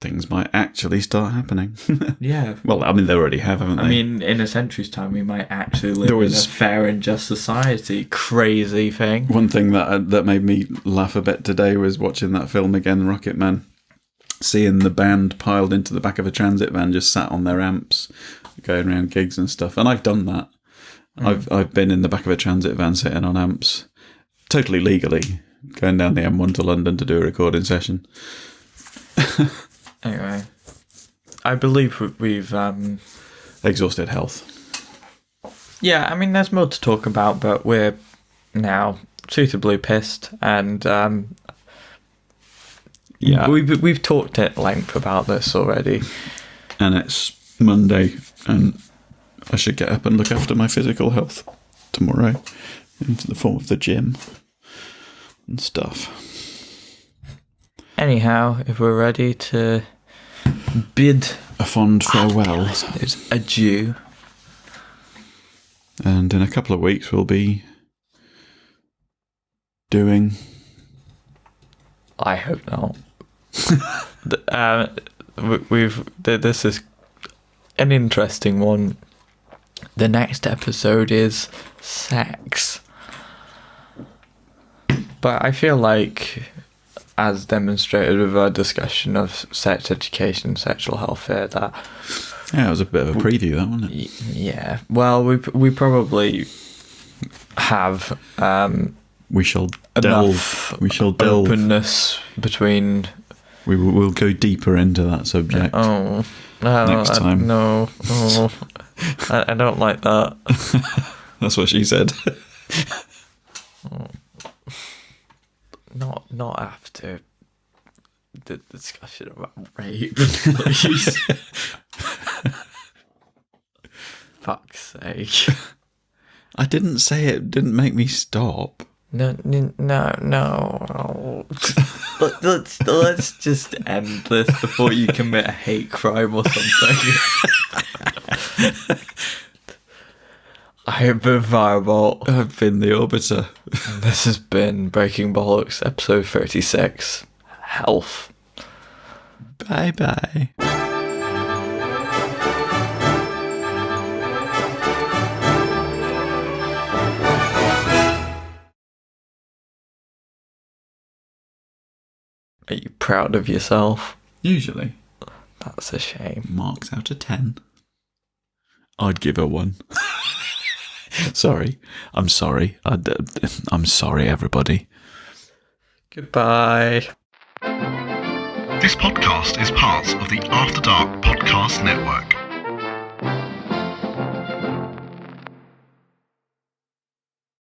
things might actually start happening. Yeah. Well, I mean, they already have, haven't they? I mean, in a century's time, we might actually live in a fair and just society. Crazy thing. One thing that made me laugh a bit today was watching that film again, Rocket Man. Seeing the band piled into the back of a transit van, just sat on their amps, going around gigs and stuff. And I've done that. I've been in the back of a transit van sitting on amps, totally legally, going down the M1 to London to do a recording session. Anyway, I believe we've exhausted health. Yeah, I mean, there's more to talk about, but we're now suitably pissed, and yeah, we've talked at length about this already. And it's Monday, and I should get up and look after my physical health tomorrow, into the form of the gym and stuff. Anyhow, if we're ready to bid a fond farewell, it's adieu. And in a couple of weeks, we'll be doing. I hope not. This is an interesting one. The next episode is sex, but I feel like, as demonstrated with our discussion of sex education, sexual health here, that it was a bit of a preview, that wasn't it? Yeah. Well, we probably have. We shall delve. We shall delve. Openness between. We'll go deeper into that subject. Oh, no, next time. No, I don't like that. That's what she said. Not after the discussion about rape, please. Fuck's sake. I didn't say it didn't make me stop. No. Let's just end this before you commit a hate crime or something. I have been Firebolt. I've been the Orbiter. And this has been Breaking Bollocks, episode 36. Health. Bye-bye. Are you proud of yourself? Usually. That's a shame. Marks out of 10. I'd give her 1. Sorry. I'm sorry. I'm sorry, everybody. Goodbye. This podcast is part of the After Dark Podcast Network.